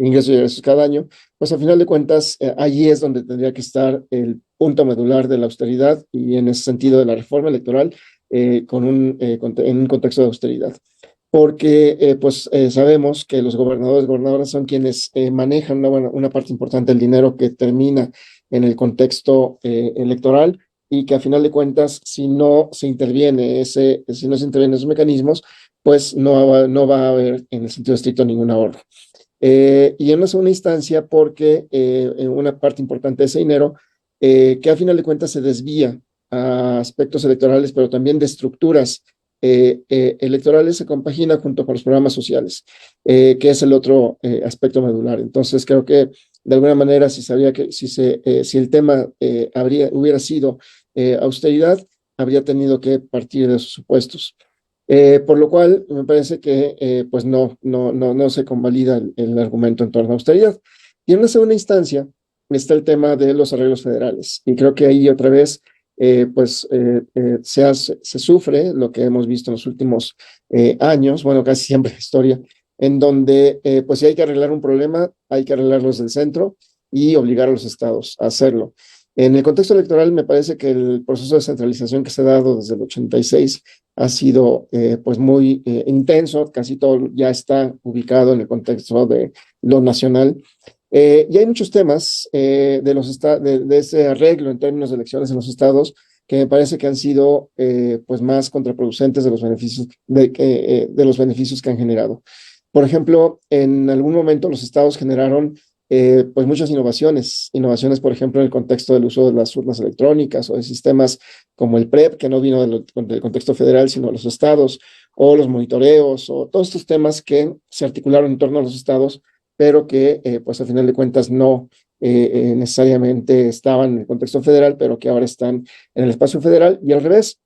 Speaker 5: egresos cada año, pues a final de cuentas allí es donde tendría que estar el punto medular de la austeridad, y en ese sentido de la reforma electoral, en un contexto de austeridad. Porque sabemos que los gobernadores y gobernadoras son quienes manejan una parte importante del dinero que termina en el contexto electoral, y que a final de cuentas, si no se interviene esos mecanismos, pues no va a haber en el sentido estricto ningún ahorro. Y en una segunda instancia, porque en una parte importante de ese dinero, que a final de cuentas se desvía a aspectos electorales, pero también de estructuras electorales, se compagina junto con los programas sociales, que es el otro aspecto medular. Entonces, creo que de alguna manera, si el tema hubiera sido austeridad, habría tenido que partir de esos supuestos. Por lo cual, me parece que pues no se convalida el argumento en torno a austeridad. Y en una segunda instancia está el tema de los arreglos federales. Y creo que ahí otra vez se sufre lo que hemos visto en los últimos años, bueno, casi siempre en la historia, en donde pues si hay que arreglar un problema, hay que arreglarlo desde el centro y obligar a los estados a hacerlo. En el contexto electoral, me parece que el proceso de centralización que se ha dado desde el 86 ha sido pues muy intenso, casi todo ya está ubicado en el contexto de lo nacional. Y hay muchos temas de ese arreglo en términos de elecciones en los estados que me parece que han sido pues más contraproducentes de los beneficios que han generado. Por ejemplo, en algún momento los estados generaron pues muchas innovaciones, por ejemplo, en el contexto del uso de las urnas electrónicas o de sistemas como el PREP, que no vino del contexto federal, sino de los estados, o los monitoreos, o todos estos temas que se articularon en torno a los estados, pero que pues al final de cuentas no necesariamente estaban en el contexto federal, pero que ahora están en el espacio federal, y al revés.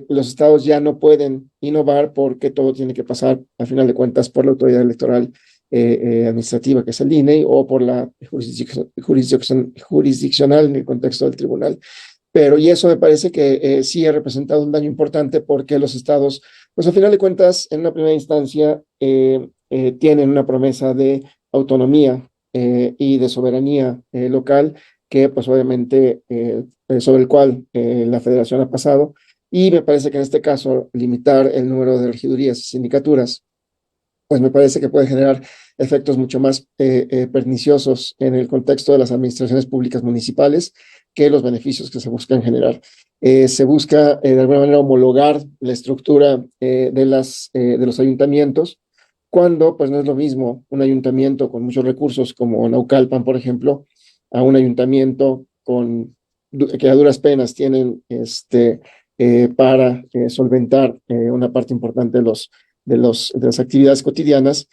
Speaker 5: Los estados ya no pueden innovar porque todo tiene que pasar, al final de cuentas, por la autoridad electoral administrativa, que es el INE, o por la jurisdiccional en el contexto del tribunal. Y eso me parece que sí ha representado un daño importante, porque los estados, pues al final de cuentas, en una primera instancia, tienen una promesa de autonomía y de soberanía local, que pues obviamente sobre el cual la federación ha pasado, y me parece que en este caso limitar el número de regidurías y sindicaturas, pues me parece que puede generar efectos mucho más perniciosos en el contexto de las administraciones públicas municipales que los beneficios que se buscan generar. Se busca de alguna manera homologar la estructura de los ayuntamientos, cuando pues no es lo mismo un ayuntamiento con muchos recursos como Naucalpan, por ejemplo, a un ayuntamiento que a duras penas tienen para solventar una parte importante de las actividades cotidianas,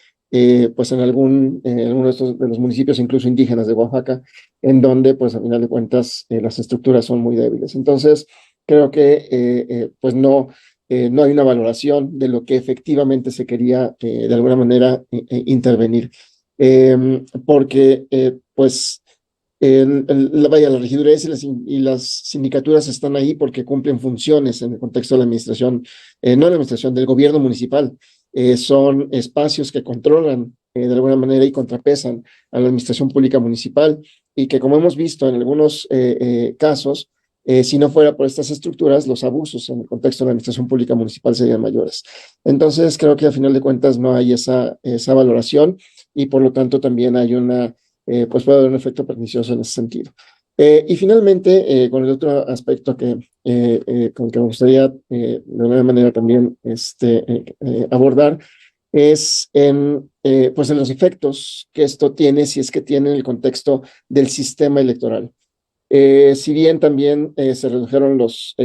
Speaker 5: pues en alguno de los municipios, incluso indígenas de Oaxaca, en donde pues a final de cuentas las estructuras son muy débiles. Entonces, creo que pues no hay una valoración de lo que efectivamente se quería de alguna manera intervenir. Porque pues las regidurías y las sindicaturas están ahí porque cumplen funciones en el contexto de la administración, no de la administración, del gobierno municipal. Son espacios que controlan de alguna manera y contrapesan a la administración pública municipal, y que, como hemos visto en algunos casos, si no fuera por estas estructuras, los abusos en el contexto de la administración pública municipal serían mayores. Entonces, creo que a final de cuentas no hay esa valoración, y por lo tanto también hay pues puede haber un efecto pernicioso en ese sentido. Y finalmente, con el otro aspecto con que me gustaría de alguna manera también abordar, es pues en los efectos que esto tiene, si es que tiene, en el contexto del sistema electoral. Si bien también se redujeron los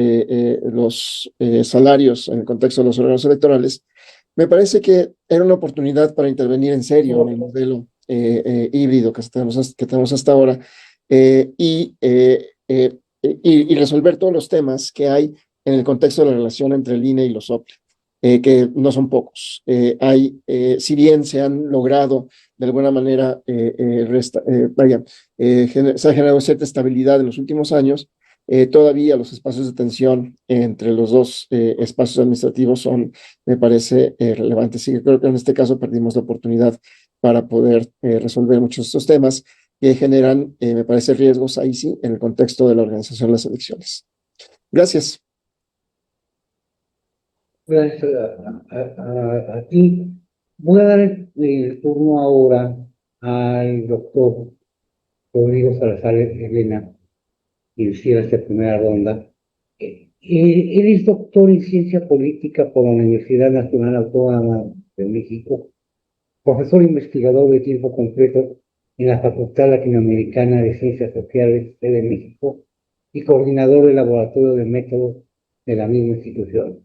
Speaker 5: salarios en el contexto de los órganos electorales, me parece que era una oportunidad para intervenir en serio en el modelo híbrido que tenemos hasta ahora y resolver todos los temas que hay en el contexto de la relación entre el INE y los OPLE, que no son pocos. Si bien se han logrado de alguna manera, se ha generado cierta estabilidad en los últimos años, todavía los espacios de tensión entre los dos espacios administrativos son, me parece, relevantes. Y creo que en este caso perdimos la oportunidad para poder resolver muchos de estos temas que generan, me parece, riesgos ahí sí, en el contexto de la organización de las elecciones. Gracias.
Speaker 2: Gracias a ti. Voy a dar el turno ahora al doctor Rodrigo Salazar Elena, que hiciera esta primera ronda. Él es doctor en ciencia política por la Universidad Nacional Autónoma de México, profesor investigador de tiempo completo en la Facultad Latinoamericana de Ciencias Sociales de México y coordinador del laboratorio de métodos de la misma institución.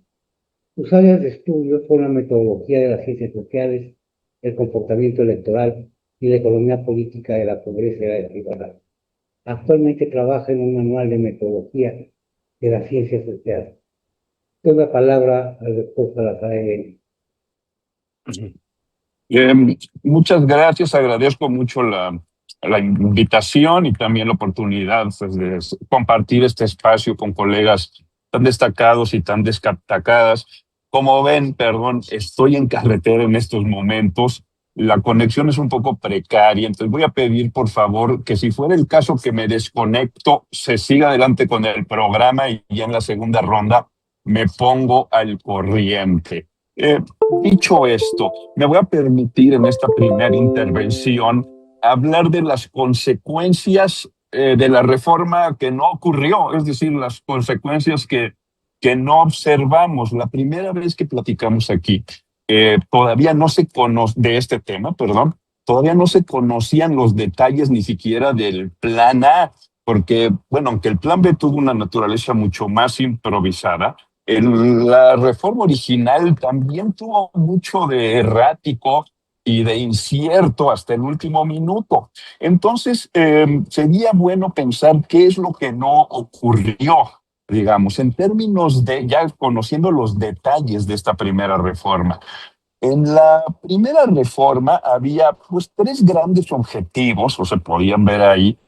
Speaker 2: Sus áreas de estudio son la metodología de las ciencias sociales, el comportamiento electoral y la economía política de la pobreza y la desigualdad. Actualmente trabaja en un manual de metodología de las ciencias sociales. Doy la palabra al doctor Salazar.
Speaker 6: Muchas gracias, agradezco mucho la invitación y también la oportunidad pues, de compartir este espacio con colegas tan destacados y tan destacadas. Como ven, perdón, estoy en carretera en estos momentos, la conexión es un poco precaria, entonces voy a pedir por favor que si fuera el caso que me desconecto, se siga adelante con el programa y ya en la segunda ronda me pongo al corriente. Dicho esto, me voy a permitir en esta primera intervención hablar de las consecuencias de la reforma que no ocurrió, es decir, las consecuencias que no observamos. La primera vez que platicamos aquí, todavía no se conoce de este tema, perdón, todavía no se conocían los detalles ni siquiera del plan A, porque, bueno, aunque el plan B tuvo una naturaleza mucho más improvisada, la reforma original también tuvo mucho de errático y de incierto hasta el último minuto. Entonces, sería bueno pensar qué es lo que no ocurrió, digamos, en términos de ya conociendo los detalles de esta primera reforma. En la primera reforma había pues tres grandes objetivos, o se podían ver ahí,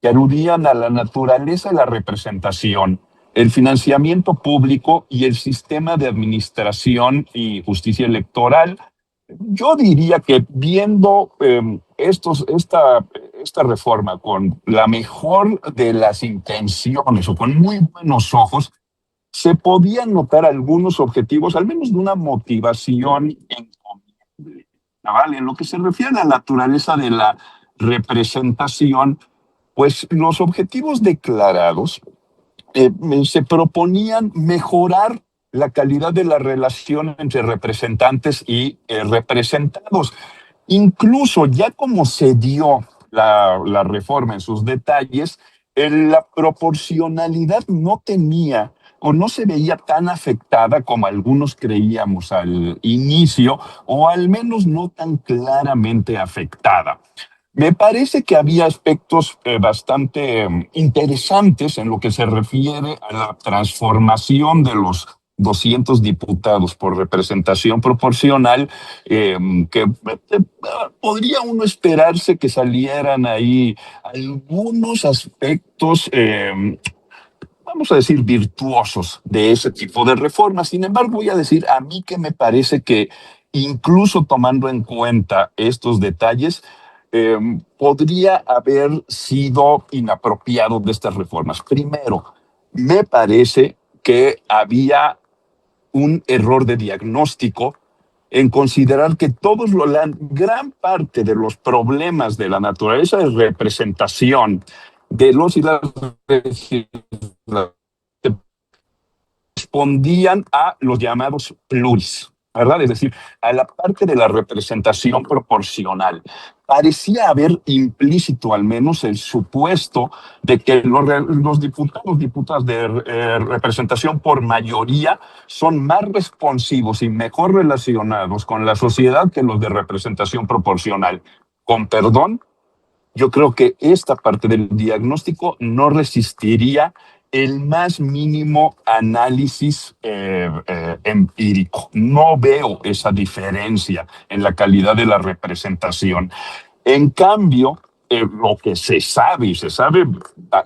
Speaker 6: que aludían a la naturaleza de la representación, el financiamiento público y el sistema de administración y justicia electoral. Yo diría que viendo esta reforma con la mejor de las intenciones o con muy buenos ojos, se podían notar algunos objetivos, al menos de una motivación encomiable. ¿Vale? En lo que se refiere a la naturaleza de la representación, pues los objetivos declarados se proponían mejorar la calidad de la relación entre representantes y representados. Incluso ya como se dio la reforma en sus detalles, la proporcionalidad no tenía o no se veía tan afectada como algunos creíamos al inicio, o al menos no tan claramente afectada. Me parece que había aspectos bastante interesantes en lo que se refiere a la transformación de los 200 diputados por representación proporcional, que podría uno esperarse que salieran ahí algunos aspectos, vamos a decir, virtuosos de ese tipo de reformas. Sin embargo, voy a decir a mí que me parece que incluso tomando en cuenta estos detalles, podría haber sido inapropiado de estas reformas. Primero, me parece que había un error de diagnóstico en considerar que la gran parte de los problemas de la naturaleza de representación de los y las respondían a los llamados pluris. ¿verdad? Es decir, a la parte de la representación proporcional. Parecía haber implícito al menos el supuesto de que los diputadas de representación por mayoría son más responsivos y mejor relacionados con la sociedad que los de representación proporcional. Con perdón, yo creo que esta parte del diagnóstico no resistiría el más mínimo análisis empírico. No veo esa diferencia en la calidad de la representación. En cambio, lo que se sabe, y se sabe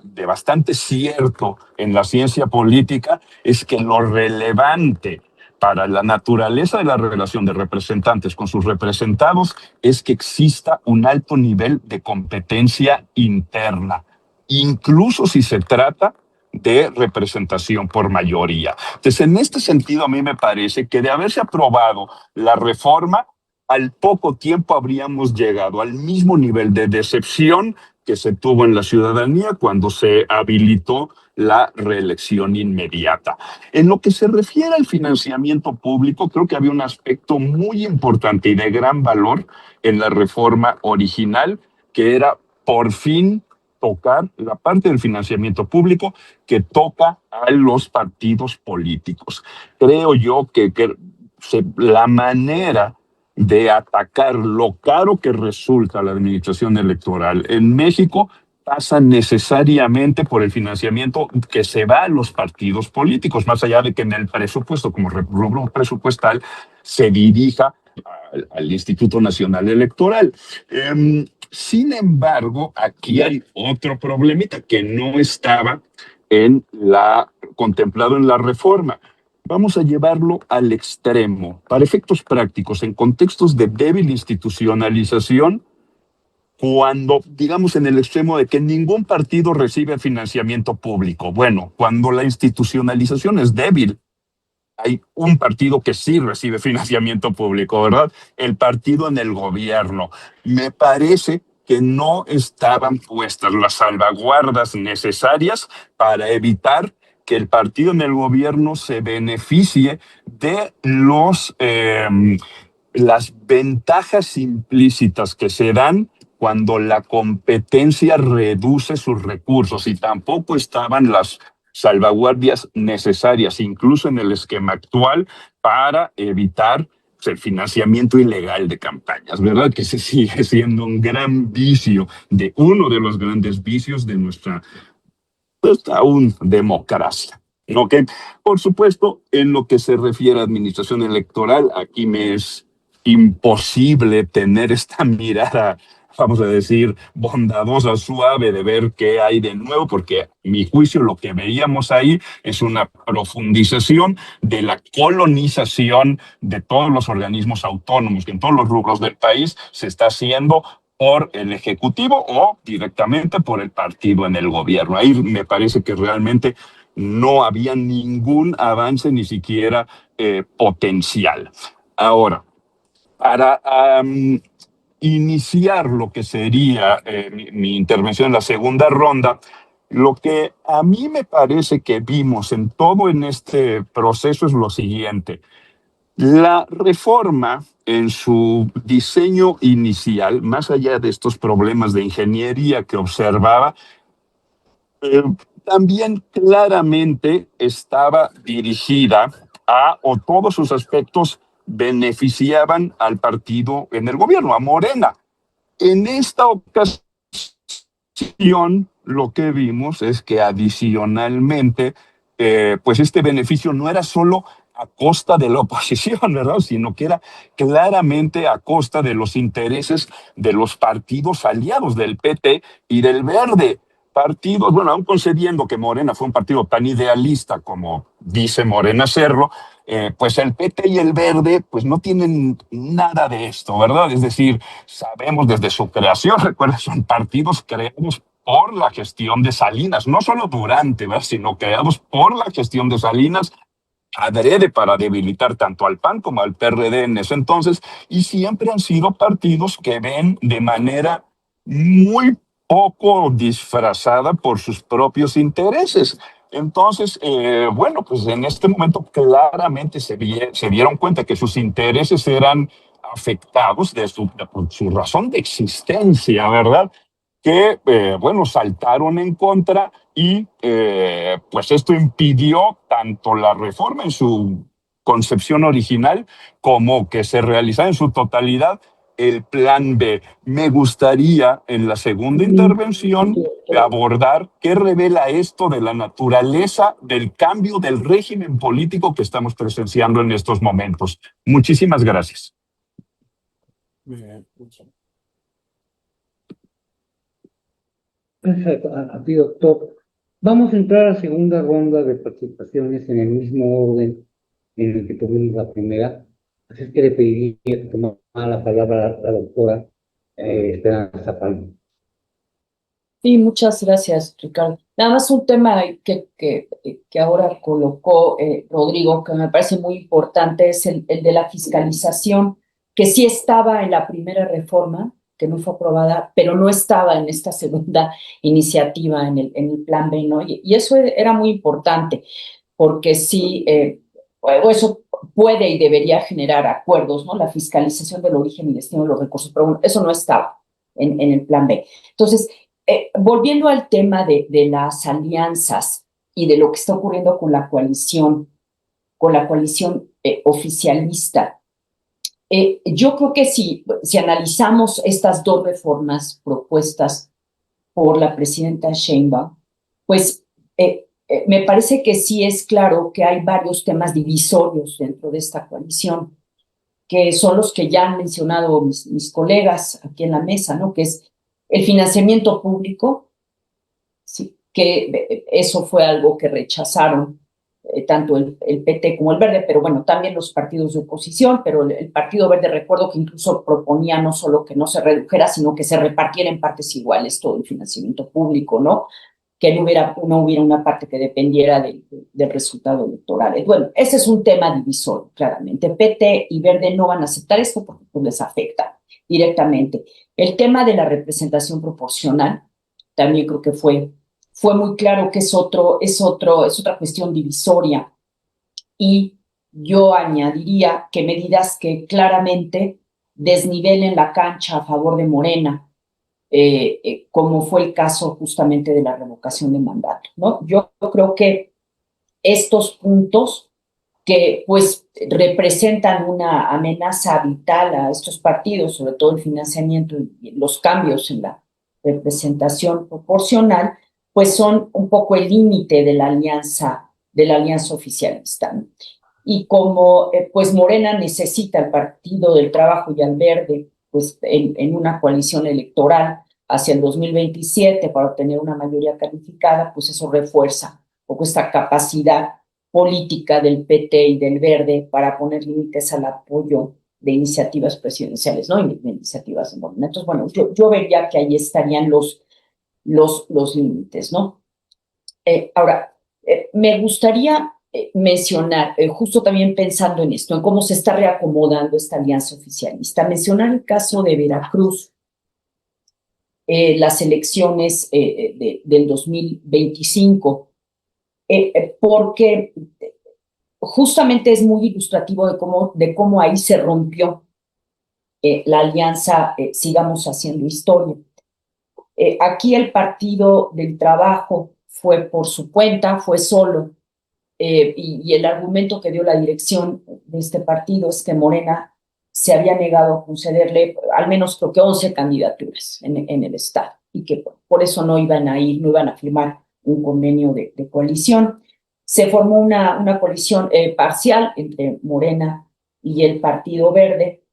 Speaker 6: de bastante cierto en la ciencia política, es que lo relevante para la naturaleza de la relación de representantes con sus representados es que exista un alto nivel de competencia interna, incluso si se trata de representación por mayoría. Entonces, en este sentido, a mí me parece que de haberse aprobado la reforma, al poco tiempo habríamos llegado al mismo nivel de decepción que se tuvo en la ciudadanía cuando se habilitó la reelección inmediata. En lo que se refiere al financiamiento público, creo que había un aspecto muy importante y de gran valor en la reforma original, que era por fin tocar la parte del financiamiento público que toca a los partidos políticos. Creo yo que la manera de atacar lo caro que resulta la administración electoral en México pasa necesariamente por el financiamiento que se va a los partidos políticos, más allá de que en el presupuesto, como rubro presupuestal, se dirija al Instituto Nacional Electoral. Sin embargo, aquí hay otro problemita que no estaba contemplado en la reforma. Vamos a llevarlo al extremo. Para efectos prácticos, en contextos de débil institucionalización, cuando, digamos, en el extremo de que ningún partido recibe financiamiento público. Bueno, cuando la institucionalización es débil, hay un partido que sí recibe financiamiento público, ¿verdad? El partido en el gobierno. Me parece que no estaban puestas las salvaguardas necesarias para evitar que el partido en el gobierno se beneficie de las ventajas implícitas que se dan cuando la competencia reduce sus recursos, y tampoco estaban las salvaguardias necesarias, incluso en el esquema actual, para evitar el financiamiento ilegal de campañas, ¿verdad? Que se sigue siendo un gran vicio, uno de los grandes vicios de nuestra, pues, aún democracia. ¿Ok? Por supuesto, en lo que se refiere a administración electoral, aquí me es imposible tener esta mirada, vamos a decir, bondadosa, suave, de ver qué hay de nuevo, porque a mi juicio lo que veíamos ahí es una profundización de la colonización de todos los organismos autónomos, que en todos los rubros del país se está haciendo por el Ejecutivo o directamente por el partido en el gobierno. Ahí me parece que realmente no había ningún avance, ni siquiera potencial. Ahora, para iniciar lo que sería mi intervención en la segunda ronda, lo que a mí me parece que vimos en todo en este proceso es lo siguiente. La reforma, en su diseño inicial, más allá de estos problemas de ingeniería que observaba, también claramente estaba dirigida o todos sus aspectos beneficiaban al partido en el gobierno, a Morena. En esta ocasión, lo que vimos es que adicionalmente, pues este beneficio no era solo a costa de la oposición, ¿verdad? Sino que era claramente a costa de los intereses de los partidos aliados del PT y del Verde. Partidos, bueno, aún concediendo que Morena fue un partido tan idealista como dice Morena serlo, pues el PT y el Verde pues no tienen nada de esto, ¿verdad? Es decir, sabemos desde su creación, recuerda, son partidos creados por la gestión de Salinas, no solo durante, ¿verdad?, sino creados por la gestión de Salinas, adrede para debilitar tanto al PAN como al PRD en ese entonces, y siempre han sido partidos que ven de manera muy poco disfrazada por sus propios intereses. Entonces, bueno, pues en este momento claramente se dieron cuenta que sus intereses eran afectados por su razón de existencia, ¿verdad? Que, bueno, saltaron en contra y pues esto impidió tanto la reforma en su concepción original como que se realizara en su totalidad el plan B. Me gustaría en la segunda intervención abordar qué revela esto de la naturaleza del cambio del régimen político que estamos presenciando en estos momentos. Muchísimas gracias.
Speaker 2: Gracias a ti, doctor. Vamos a entrar a la segunda ronda de participaciones en el mismo orden en el que tuvimos la primera. Así es que le pediría que tomara la palabra a la doctora Esperanza Palma.
Speaker 3: Sí, muchas gracias, Ricardo. Nada más un tema que ahora colocó Rodrigo, que me parece muy importante, es el de la fiscalización, que sí estaba en la primera reforma, que no fue aprobada, pero no estaba en esta segunda iniciativa, en el plan B, ¿no? Y eso era muy importante, porque sí, eso puede y debería generar acuerdos, ¿no? La fiscalización del origen y destino de los recursos, pero bueno, eso no estaba en el plan B. Entonces, volviendo al tema de las alianzas y de lo que está ocurriendo con la coalición oficialista, yo creo que si analizamos estas dos reformas propuestas por la presidenta Sheinbaum, pues me parece que sí es claro que hay varios temas divisorios dentro de esta coalición, que son los que ya han mencionado mis colegas aquí en la mesa, ¿no? Que es el financiamiento público, sí, que eso fue algo que rechazaron tanto el PT como el Verde, pero bueno, también los partidos de oposición, pero el Partido Verde, recuerdo que incluso proponía no solo que no se redujera, sino que se repartiera en partes iguales todo el financiamiento público, ¿no? Que no hubiera una parte que dependiera del resultado electoral. Bueno, ese es un tema divisorio, claramente. PT y Verde no van a aceptar esto porque pues, les afecta directamente. El tema de la representación proporcional también creo que fue muy claro que es otra cuestión divisoria. Y yo añadiría que medidas que claramente desnivelen la cancha a favor de Morena, como fue el caso justamente de la revocación de mandato, ¿no? Yo creo que estos puntos que pues representan una amenaza vital a estos partidos, sobre todo el financiamiento y los cambios en la representación proporcional, pues son un poco el límite de la alianza oficialista, ¿no? Y como pues Morena necesita al Partido del Trabajo y al Verde pues en una coalición electoral hacia el 2027 para obtener una mayoría calificada, pues eso refuerza un poco esta capacidad política del PT y del Verde para poner límites al apoyo de iniciativas presidenciales, ¿no? Y de iniciativas de Morena. Entonces, bueno, yo vería que ahí estarían los límites, ¿no? Ahora, me gustaría mencionar, justo también pensando en esto, en cómo se está reacomodando esta alianza oficialista, mencionar el caso de Veracruz, las elecciones del 2025, porque justamente es muy ilustrativo de cómo ahí se rompió la alianza Sigamos Haciendo Historia. Aquí el Partido del Trabajo fue por su cuenta, fue solo, y el argumento que dio la dirección de este partido es que Morena se había negado a concederle al menos creo que 11 candidaturas en el Estado y que por eso no iban a firmar un convenio de coalición. Se formó una coalición parcial entre Morena y el Partido Verde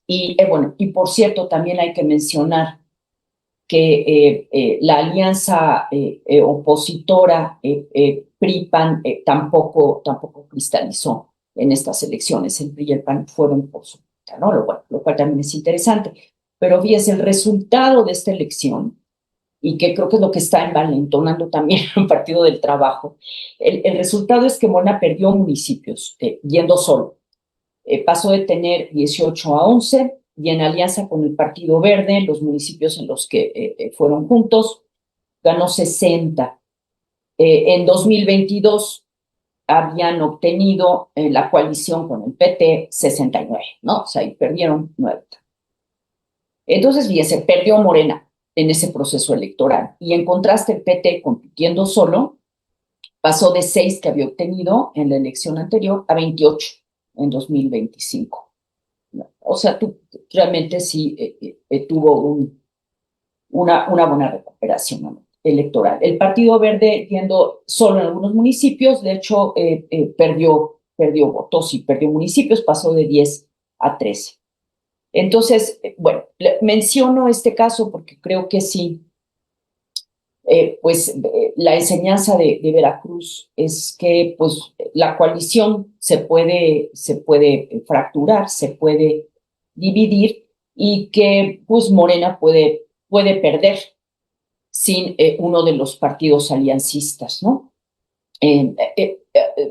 Speaker 3: y bueno, y por cierto también hay que mencionar que la alianza opositora PRI-PAN tampoco cristalizó en estas elecciones. El PRI y el PAN fueron por su cuenta, ¿no? Lo cual también es interesante. Pero fíjese, el resultado de esta elección, y que creo que es lo que está envalentonando también el Partido del Trabajo, el resultado es que Morena perdió municipios yendo solo. Pasó de tener 18 a 11, y en alianza con el Partido Verde, los municipios en los que fueron juntos, ganó 60. En 2022 habían obtenido la coalición con el PT 69, ¿no? O sea, y perdieron 9. Entonces, fíjese, perdió Morena en ese proceso electoral. Y en contraste, el PT, compitiendo solo, pasó de 6 que había obtenido en la elección anterior a 28 en 2025. O sea, realmente sí tuvo una buena recuperación, ¿no?, electoral. El Partido Verde, yendo solo en algunos municipios, de hecho, perdió votos y perdió municipios, pasó de 10 a 13. Entonces, bueno, menciono este caso porque creo que sí, la enseñanza de Veracruz es que pues la coalición se puede fracturar, se puede dividir y que pues Morena puede perder sin uno de los partidos aliancistas, ¿no?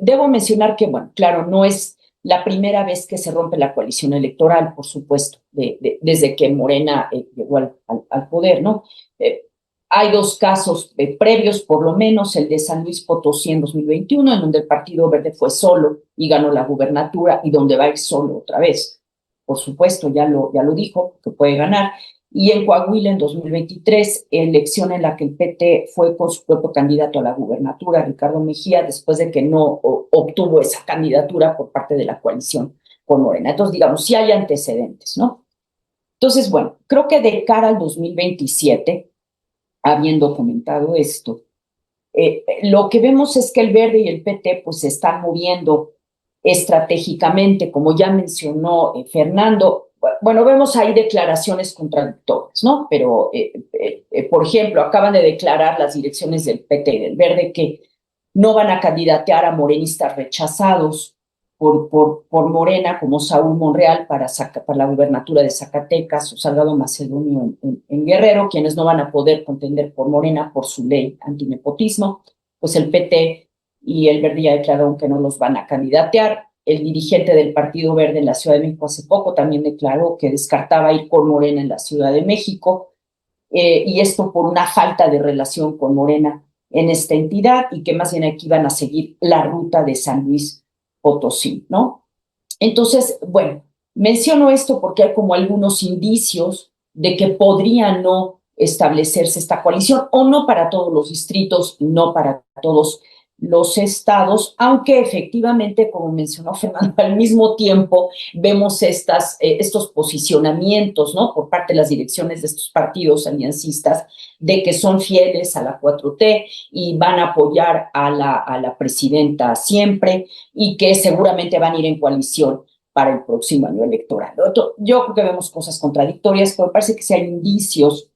Speaker 3: Debo mencionar que, bueno, claro, no es la primera vez que se rompe la coalición electoral, por supuesto, desde que Morena llegó al poder, ¿no? Hay 2 casos previos, por lo menos, el de San Luis Potosí en 2021, en donde el Partido Verde fue solo y ganó la gubernatura, y donde va a ir solo otra vez. Por supuesto, ya lo dijo, que puede ganar. Y en Coahuila, en 2023, elección en la que el PT fue con su propio candidato a la gubernatura, Ricardo Mejía, después de que no obtuvo esa candidatura por parte de la coalición con Morena. Entonces, digamos, sí hay antecedentes, ¿no? Entonces, bueno, creo que de cara al 2027, habiendo comentado esto, lo que vemos es que el Verde y el PT pues se están moviendo estratégicamente, como ya mencionó Fernando. Bueno, vemos ahí declaraciones contradictorias, ¿no? Pero, por ejemplo, acaban de declarar las direcciones del PT y del Verde que no van a candidatear a morenistas rechazados por Morena, como Saúl Monreal para la gubernatura de Zacatecas, o Salgado Macedonio en Guerrero, quienes no van a poder contender por Morena por su ley antinepotismo. Pues el PT y el Verde ya declararon que no los van a candidatear. El dirigente del Partido Verde en la Ciudad de México hace poco también declaró que descartaba ir con Morena en la Ciudad de México, y esto por una falta de relación con Morena en esta entidad, y que más bien aquí van a seguir la ruta de San Luis Potosí, ¿no? Entonces, bueno, menciono esto porque hay como algunos indicios de que podría no establecerse esta coalición, o no para todos los distritos, no para todos los estados, aunque efectivamente, como mencionó Fernando, al mismo tiempo vemos estos posicionamientos, ¿no?, por parte de las direcciones de estos partidos aliancistas, de que son fieles a la 4T y van a apoyar a la presidenta siempre, y que seguramente van a ir en coalición para el próximo año electoral. Yo creo que vemos cosas contradictorias, pero parece que sí hay indicios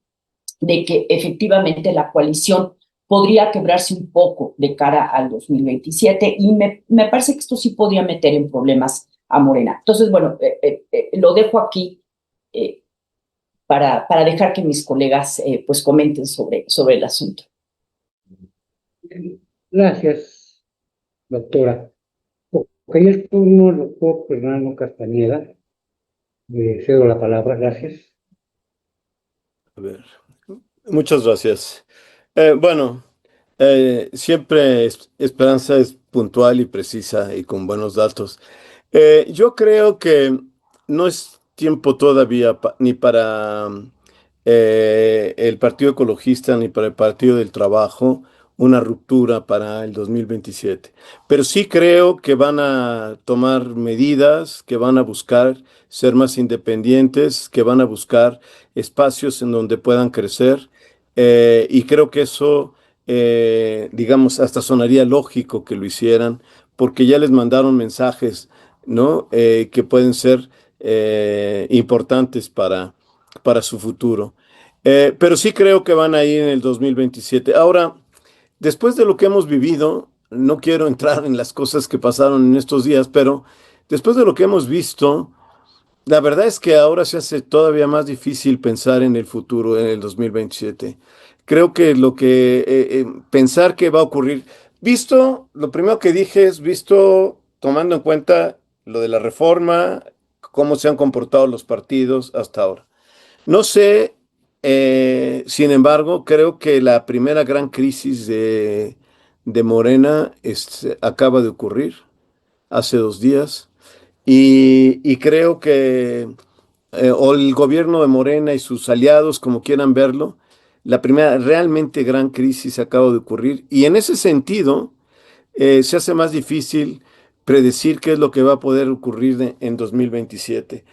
Speaker 3: de que efectivamente la coalición podría quebrarse un poco de cara al 2027, y me parece que esto sí podría meter en problemas a Morena. Entonces, bueno, lo dejo aquí para dejar que mis colegas pues comenten sobre el asunto.
Speaker 2: Gracias, doctora. Ok, es turno del doctor Fernando Castañeda. Le cedo la palabra, gracias.
Speaker 4: A ver, muchas gracias. Bueno, siempre Esperanza es puntual y precisa y con buenos datos. Yo creo que no es tiempo todavía ni para el Partido Ecologista ni para el Partido del Trabajo una ruptura para el 2027. Pero sí creo que van a tomar medidas, que van a buscar ser más independientes, que van a buscar espacios en donde puedan crecer. Y creo que eso, digamos, hasta sonaría lógico que lo hicieran, porque ya les mandaron mensajes, ¿no? Que pueden ser importantes para su futuro. Pero sí creo que van a ir en el 2027. Ahora, después de lo que hemos vivido, no quiero entrar en las cosas que pasaron en estos días, pero después de lo que hemos visto, la verdad es que ahora se hace todavía más difícil pensar en el futuro, en el 2027. Creo que pensar que va a ocurrir, lo primero que dije es visto tomando en cuenta lo de la reforma, cómo se han comportado los partidos hasta ahora. No sé, sin embargo, creo que la primera gran crisis de Morena acaba de ocurrir hace 2 días y creo que o el gobierno de Morena y sus aliados, como quieran verlo, la primera realmente gran crisis acaba de ocurrir y en ese sentido se hace más difícil predecir qué es lo que va a poder ocurrir en 2027.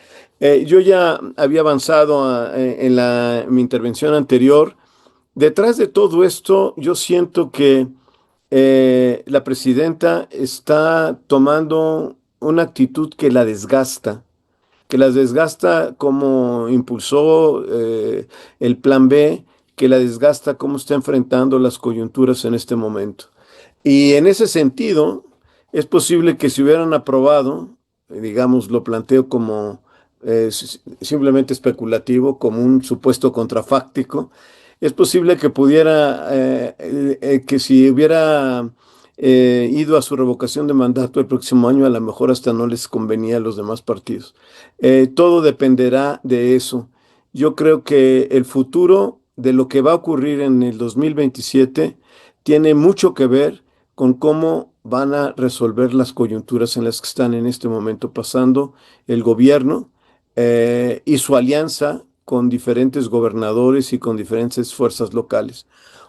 Speaker 4: Yo ya había avanzado en mi intervención anterior. Detrás de todo esto, yo siento que la presidenta está tomando una actitud que la desgasta como impulsó el plan B, que la desgasta cómo está enfrentando las coyunturas en este momento. Y en ese sentido, es posible que si hubieran aprobado, digamos, lo planteo como simplemente especulativo, como un supuesto contrafáctico, es posible que pudiera, que si hubiera ido a su revocación de mandato el próximo año, a lo mejor hasta no les convenía a los demás partidos. Todo dependerá de eso. Yo creo que el futuro de lo que va a ocurrir en el 2027 tiene mucho que ver con cómo van a resolver las coyunturas en las que están en este momento pasando el gobierno y su alianza con diferentes gobernadores y con diferentes fuerzas locales.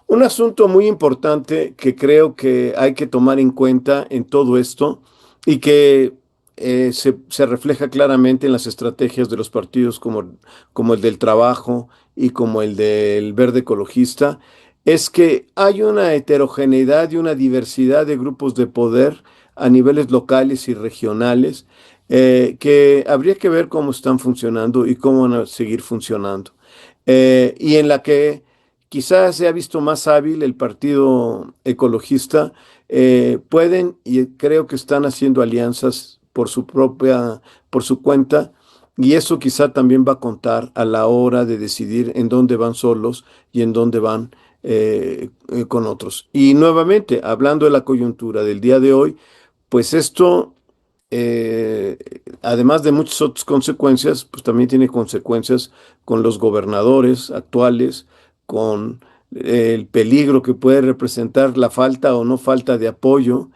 Speaker 4: Un asunto muy importante que creo que hay que tomar en cuenta en todo esto y que se refleja claramente en las estrategias de los partidos como el del Trabajo y como el del Verde Ecologista, es que hay una heterogeneidad y una diversidad de grupos de poder a niveles locales y regionales que habría que ver cómo están funcionando y cómo van a seguir funcionando. Y en la que quizás se ha visto más hábil el Partido Ecologista, pueden y creo que están haciendo alianzas por su cuenta, y eso quizá también va a contar a la hora de decidir en dónde van solos y en dónde van con otros. Y nuevamente, hablando de la coyuntura del día de hoy, pues esto, eh, además de muchas otras consecuencias, pues también tiene consecuencias con los gobernadores actuales, con el peligro que puede representar la falta o no falta de apoyo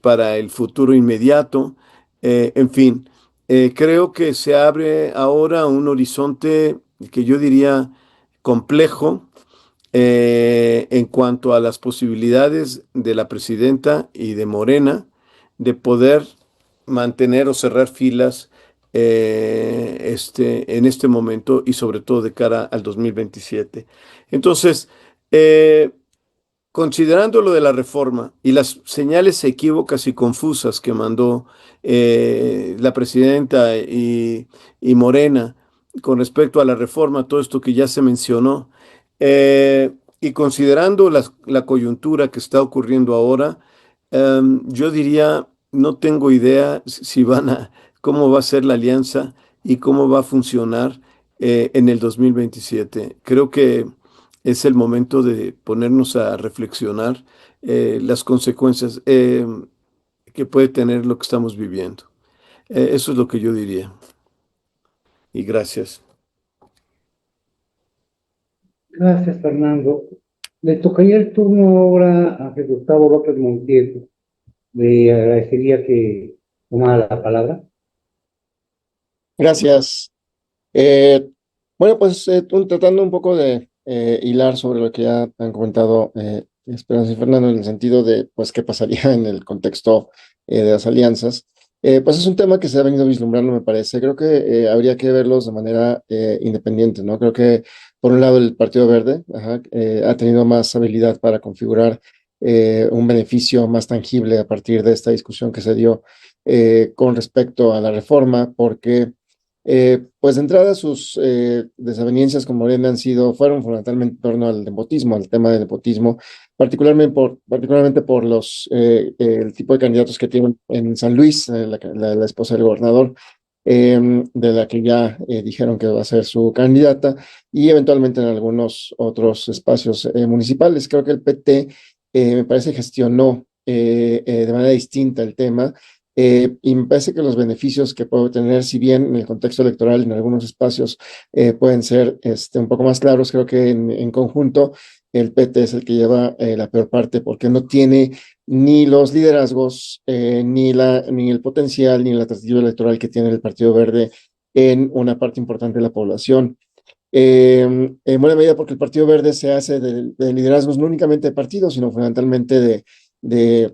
Speaker 4: para el futuro inmediato. En fin, creo que se abre ahora un horizonte que yo diría complejo en cuanto a las posibilidades de la presidenta y de Morena de poder mantener o cerrar filas en este momento y sobre todo de cara al 2027. Entonces, eh, considerando lo de la reforma y las señales equívocas y confusas que mandó la presidenta y Morena con respecto a la reforma, todo esto que ya se mencionó, y considerando la coyuntura que está ocurriendo ahora, yo diría, no tengo idea si cómo va a ser la alianza y cómo va a funcionar en el 2027. Creo que es el momento de ponernos a reflexionar las consecuencias que puede tener lo que estamos viviendo. Eso es lo que yo diría. Y gracias.
Speaker 2: Gracias, Fernando. Le tocaría el turno ahora a Gustavo López Montiel. Le agradecería que tomara la palabra.
Speaker 5: Gracias. Bueno, pues tratando un poco de hilar sobre lo que ya han comentado Esperanza y Fernando, en el sentido de pues qué pasaría en el contexto de las alianzas. Pues es un tema que se ha venido vislumbrando, me parece. Creo que habría que verlos de manera independiente, ¿no? Creo que, por un lado, el Partido Verde ha tenido más habilidad para configurar un beneficio más tangible a partir de esta discusión que se dio con respecto a la reforma, porque pues de entrada sus desavenencias con Morena fueron fundamentalmente en torno al nepotismo, al tema del nepotismo, particularmente por el tipo de candidatos que tienen en San Luis, la esposa del gobernador, de la que ya dijeron que va a ser su candidata, y eventualmente en algunos otros espacios municipales. Creo que el PT me parece gestionó de manera distinta el tema. Y me parece que los beneficios que puedo tener, si bien en el contexto electoral en algunos espacios pueden ser un poco más claros, creo que en conjunto el PT es el que lleva la peor parte porque no tiene ni los liderazgos, ni el potencial, ni el atractivo electoral que tiene el Partido Verde en una parte importante de la población. En buena medida porque el Partido Verde se hace de liderazgos no únicamente de partidos, sino fundamentalmente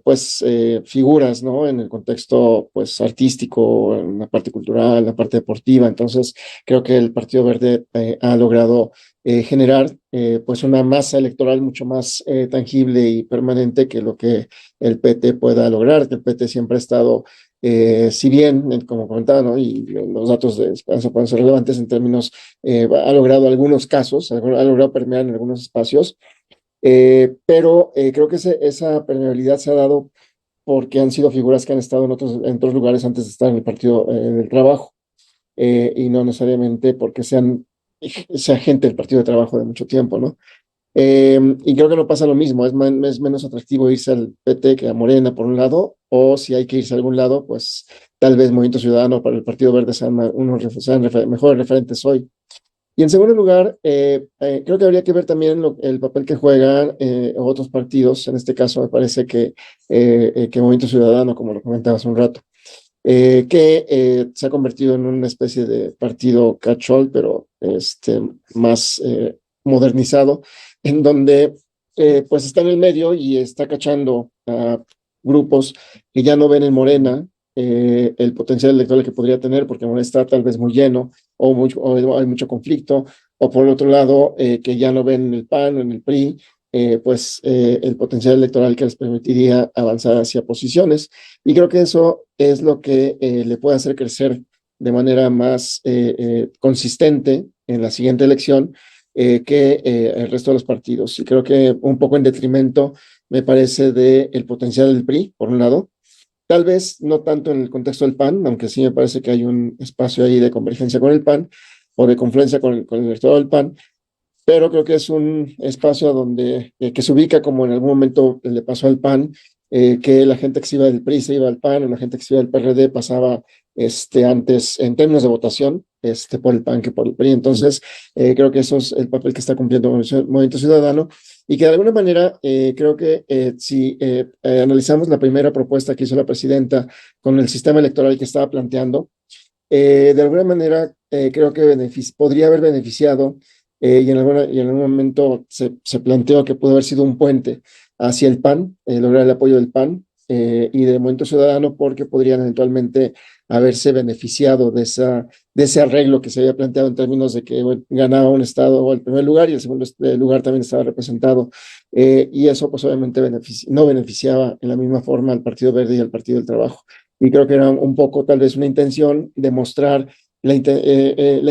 Speaker 5: pues, figuras, ¿no? En el contexto, pues, artístico, en la parte cultural, en la parte deportiva. Entonces, creo que el Partido Verde ha logrado generar, pues, una masa electoral mucho más tangible y permanente que lo que el PT pueda lograr. Que el PT siempre ha estado, si bien, como comentaba, ¿no? Y los datos de Esperanza pueden ser relevantes en términos, ha logrado algunos casos, ha logrado permear en algunos espacios, pero creo que esa permeabilidad se ha dado porque han sido figuras que han estado en otros lugares antes de estar en el Partido del Trabajo, y no necesariamente porque sea gente del Partido de Trabajo de mucho tiempo, ¿no? Y creo que no pasa lo mismo, es menos atractivo irse al PT que a Morena por un lado, o si hay que irse a algún lado, pues tal vez Movimiento Ciudadano para el Partido Verde sean mejores referentes hoy. Y en segundo lugar, creo que habría que ver también el papel que juegan otros partidos. En este caso, me parece que Movimiento Ciudadano, como lo comentaba hace un rato, que se ha convertido en una especie de partido catch-all, pero más modernizado, en donde pues está en el medio y está cachando a grupos que ya no ven en Morena el potencial electoral que podría tener, porque Morena está tal vez muy lleno o hay mucho conflicto, o por otro lado, que ya no ven en el PAN o en el PRI, pues el potencial electoral que les permitiría avanzar hacia posiciones. Y creo que eso es lo que le puede hacer crecer de manera más consistente en la siguiente elección que el resto de los partidos. Y creo que un poco en detrimento, me parece, del potencial del PRI, por un lado. Tal vez no tanto en el contexto del PAN, aunque sí me parece que hay un espacio ahí de convergencia con el PAN o de confluencia con el electorado del PAN, pero creo que es un espacio donde que se ubica como en algún momento le pasó al PAN, que la gente que se iba del PRI se iba al PAN, o la gente que se iba del PRD pasaba antes, en términos de votación, por el PAN que por el PRI. Entonces, creo que eso es el papel que está cumpliendo el Movimiento Ciudadano, y que de alguna manera creo que si analizamos la primera propuesta que hizo la presidenta con el sistema electoral que estaba planteando, de alguna manera creo que podría haber beneficiado, y en algún momento se planteó que pudo haber sido un puente hacia el PAN, lograr el apoyo del PAN y del Movimiento Ciudadano, porque podrían eventualmente haberse beneficiado de ese arreglo que se había planteado en términos de que ganaba un estado el primer lugar y el segundo lugar también estaba representado, y eso pues obviamente no beneficiaba en la misma forma al Partido Verde y al Partido del Trabajo. Y creo que era un poco tal vez una intención de mostrar la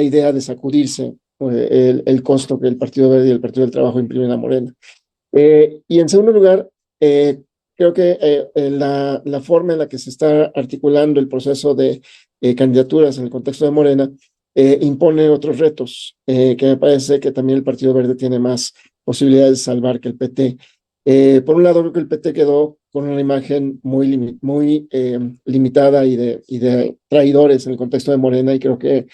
Speaker 5: idea de sacudirse el costo que el Partido Verde y el Partido del Trabajo imprimen a Morena. Y en segundo lugar, creo que la forma en la que se está articulando el proceso de candidaturas en el contexto de Morena impone otros retos, que me parece que también el Partido Verde tiene más posibilidades de salvar que el PT. Por un lado, creo que el PT quedó con una imagen muy limitada y de traidores en el contexto de Morena, y creo que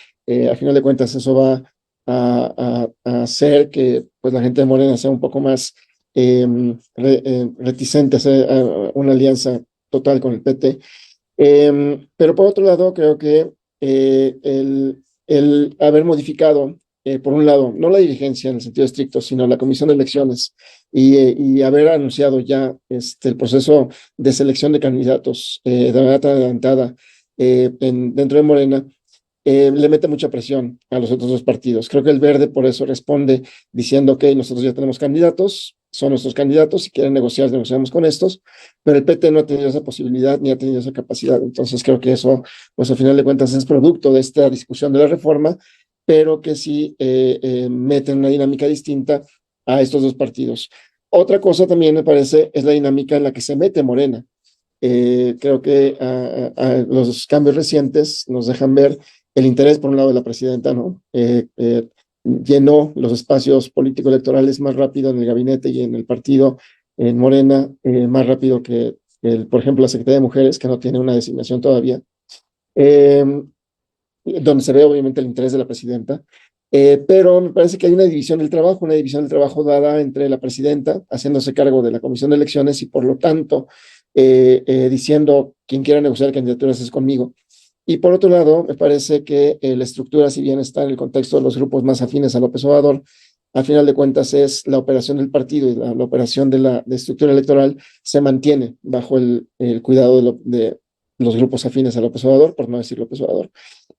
Speaker 5: a final de cuentas eso va a hacer que pues, la gente de Morena sea un poco más reticente a hacer una alianza total con el PT. Pero por otro lado, creo que el haber modificado, por un lado, no la dirigencia en el sentido estricto, sino la Comisión de Elecciones, y haber anunciado ya el proceso de selección de candidatos de manera tan adelantada dentro de Morena, le mete mucha presión a los otros dos partidos. Creo que el Verde por eso responde diciendo que nosotros ya tenemos candidatos, son nuestros candidatos, si quieren negociar, negociamos con estos, pero el PT no ha tenido esa posibilidad ni ha tenido esa capacidad. Entonces creo que eso, pues al final de cuentas, es producto de esta discusión de la reforma, pero que sí mete una dinámica distinta a estos dos partidos. Otra cosa también me parece es la dinámica en la que se mete Morena. Creo que los cambios recientes nos dejan ver el interés, por un lado, de la presidenta, ¿no? Llenó los espacios político-electorales más rápido en el gabinete y en el partido, en Morena, más rápido que por ejemplo, la Secretaría de Mujeres, que no tiene una designación todavía, eh, donde se ve obviamente el interés de la presidenta, pero me parece que hay una división del trabajo dada entre la presidenta, haciéndose cargo de la Comisión de Elecciones y por lo tanto diciendo quien quiera negociar candidaturas es conmigo. Y por otro lado, me parece que la estructura, si bien está en el contexto de los grupos más afines a López Obrador, al final de cuentas es la operación del partido y la operación de la estructura electoral se mantiene bajo el cuidado de los grupos afines a López Obrador, por no decir López Obrador.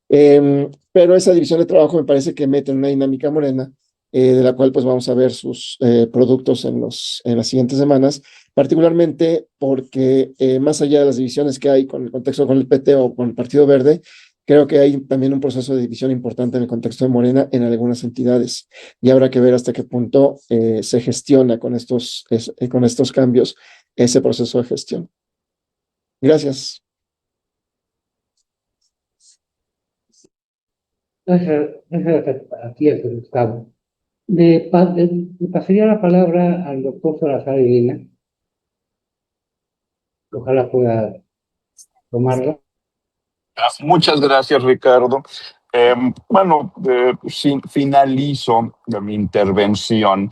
Speaker 5: Pero esa división de trabajo me parece que mete en una dinámica Morena, de la cual pues vamos a ver sus productos en las siguientes semanas, particularmente porque más allá de las divisiones que hay con el contexto con el PT o con el Partido Verde, creo que hay también un proceso de división importante en el contexto de Morena en algunas entidades y habrá que ver hasta qué punto se gestiona con estos cambios ese proceso de gestión. Gracias.
Speaker 2: Gracias a ti, Gustavo. Le pasaría la palabra al doctor Salazar Elena. Ojalá pueda tomarla.
Speaker 6: Muchas gracias, Ricardo. Bueno, finalizo mi intervención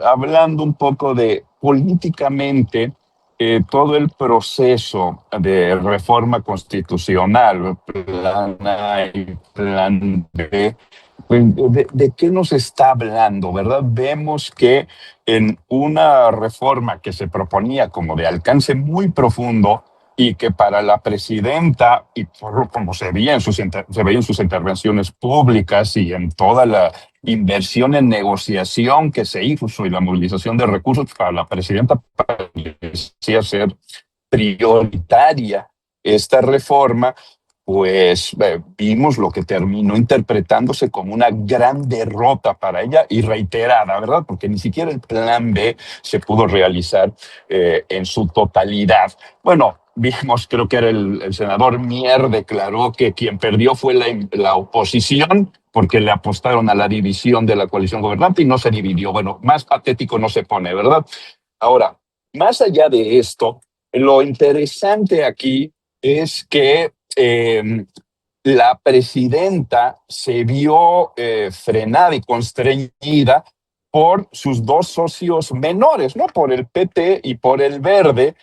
Speaker 6: hablando un poco de políticamente todo el proceso de reforma constitucional, plan A y plan B. ¿De qué nos está hablando, verdad? Vemos que en una reforma que se proponía como de alcance muy profundo, y que para la presidenta, y por como se veía en sus intervenciones públicas y en toda la inversión en negociación que se hizo y la movilización de recursos, para la presidenta parecía ser prioritaria esta reforma, pues vimos lo que terminó interpretándose como una gran derrota para ella y reiterada, ¿verdad? Porque ni siquiera el plan B se pudo realizar en su totalidad. Bueno, vimos, creo que era el senador Mier, declaró que quien perdió fue la oposición porque le apostaron a la división de la coalición gobernante y no se dividió. Bueno, más patético no se pone, ¿verdad? Ahora, más allá de esto, lo interesante aquí es que la presidenta se vio frenada y constreñida por sus dos socios menores, ¿no? Por el PT y por el Verde,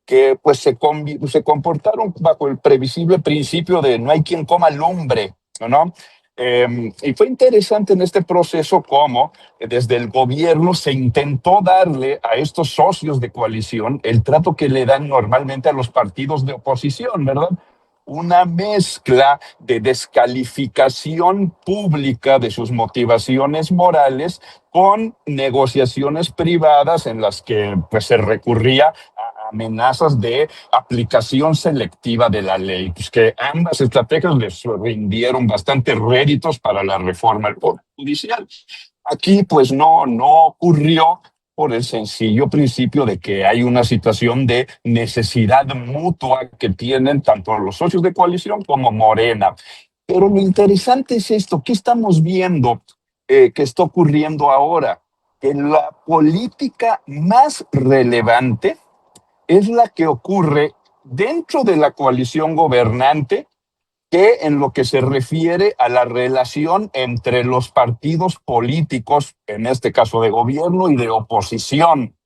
Speaker 6: que pues se comportaron bajo el previsible principio de no hay quien coma lumbre, ¿no? Y fue interesante en este proceso cómo desde el gobierno se intentó darle a estos socios de coalición el trato que le dan normalmente a los partidos de oposición, ¿verdad? Una mezcla de descalificación pública de sus motivaciones morales con negociaciones privadas en las que pues, se recurría a amenazas de aplicación selectiva de la ley, pues que ambas estrategias les rindieron bastantes réditos para la reforma del Poder Judicial. Aquí pues no ocurrió por el sencillo principio de que hay una situación de necesidad mutua que tienen tanto los socios de coalición como Morena. Pero lo interesante es esto, ¿qué estamos viendo que está ocurriendo ahora? Que la política más relevante es la que ocurre dentro de la coalición gobernante, que en lo que se refiere a la relación entre los partidos políticos, en este caso de gobierno y de oposición.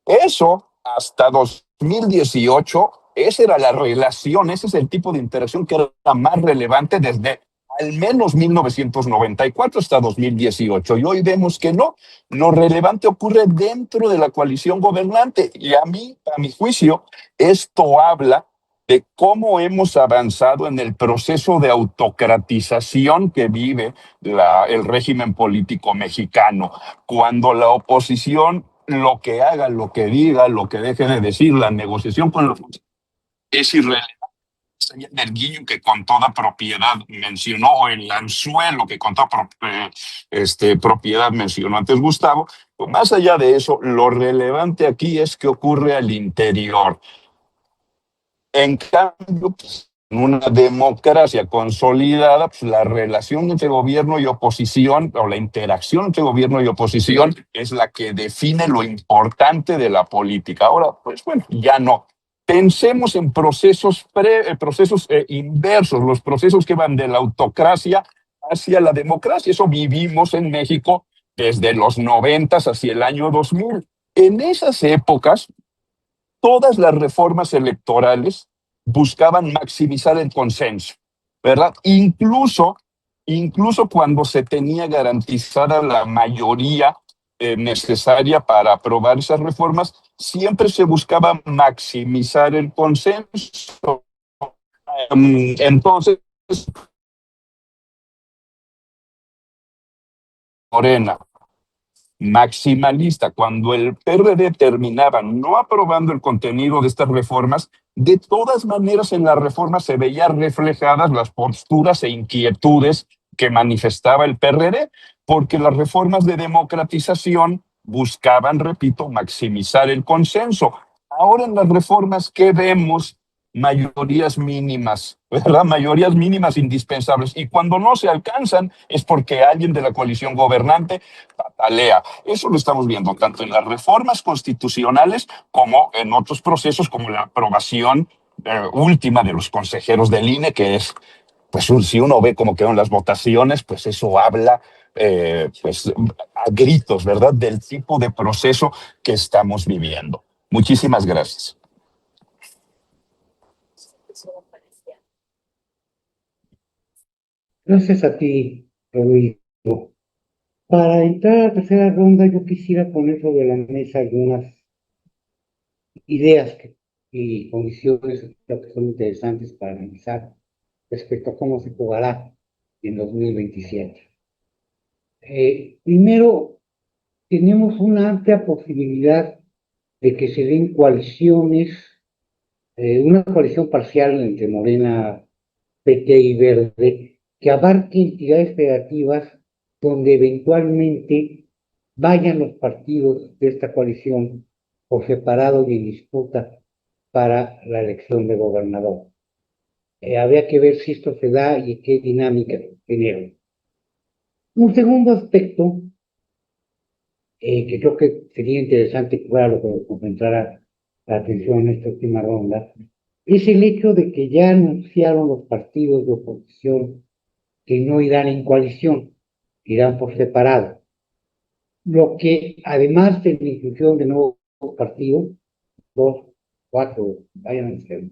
Speaker 6: Eso hasta 2018, esa era la relación, ese es el tipo de interacción que era más relevante desde al menos 1994 hasta 2018. Y hoy vemos que no, lo relevante ocurre dentro de la coalición gobernante. Y a mi juicio, esto habla de cómo hemos avanzado en el proceso de autocratización que vive el régimen político mexicano, cuando la oposición lo que haga, lo que diga, lo que deje de decir, la negociación con los es irrelevante. El guiño que con toda propiedad mencionó, o el anzuelo que con toda propiedad mencionó antes Gustavo, pues más allá de eso, lo relevante aquí es qué ocurre al interior. En cambio, pues, en una democracia consolidada, pues, la relación entre gobierno y oposición, o la interacción entre gobierno y oposición, es la que define lo importante de la política. Ahora, pues bueno, ya no. Pensemos en procesos inversos, los procesos que van de la autocracia hacia la democracia. Eso vivimos en México desde los 90 hacia el año 2000. En esas épocas, todas las reformas electorales buscaban maximizar el consenso, ¿verdad? Incluso cuando se tenía garantizada la mayoría necesaria para aprobar esas reformas, siempre se buscaba maximizar el consenso. Entonces, Morena, maximalista, cuando el PRD terminaba no aprobando el contenido de estas reformas, de todas maneras en las reformas se veían reflejadas las posturas e inquietudes que manifestaba el PRD, porque las reformas de democratización buscaban, repito, maximizar el consenso. Ahora en las reformas, ¿qué vemos? Mayorías mínimas, ¿verdad? Mayorías mínimas indispensables. Y cuando no se alcanzan es porque alguien de la coalición gobernante patalea. Eso lo estamos viendo tanto en las reformas constitucionales como en otros procesos como la aprobación última de los consejeros del INE, que es, pues si uno ve cómo quedaron las votaciones, pues eso habla pues a gritos, ¿verdad? Del tipo de proceso que estamos viviendo. Muchísimas gracias.
Speaker 2: Gracias a ti, Rodrigo. Para entrar a la tercera ronda, yo quisiera poner sobre la mesa algunas ideas y condiciones que creo que son interesantes para analizar respecto a cómo se jugará en 2027. Primero, tenemos una amplia posibilidad de que se den coaliciones, una coalición parcial entre Morena, PT y Verde, que abarque entidades federativas donde eventualmente vayan los partidos de esta coalición por separado y en disputa para la elección de gobernador. Habría que ver si esto se da y qué dinámica genera. Un segundo aspecto que creo que sería interesante que fuera lo que concentrara la atención en esta última ronda, es el hecho de que ya anunciaron los partidos de oposición que no irán en coalición, irán por separado. Lo que, además de la inclusión de nuevos partidos, 2, 4, vayan a ser,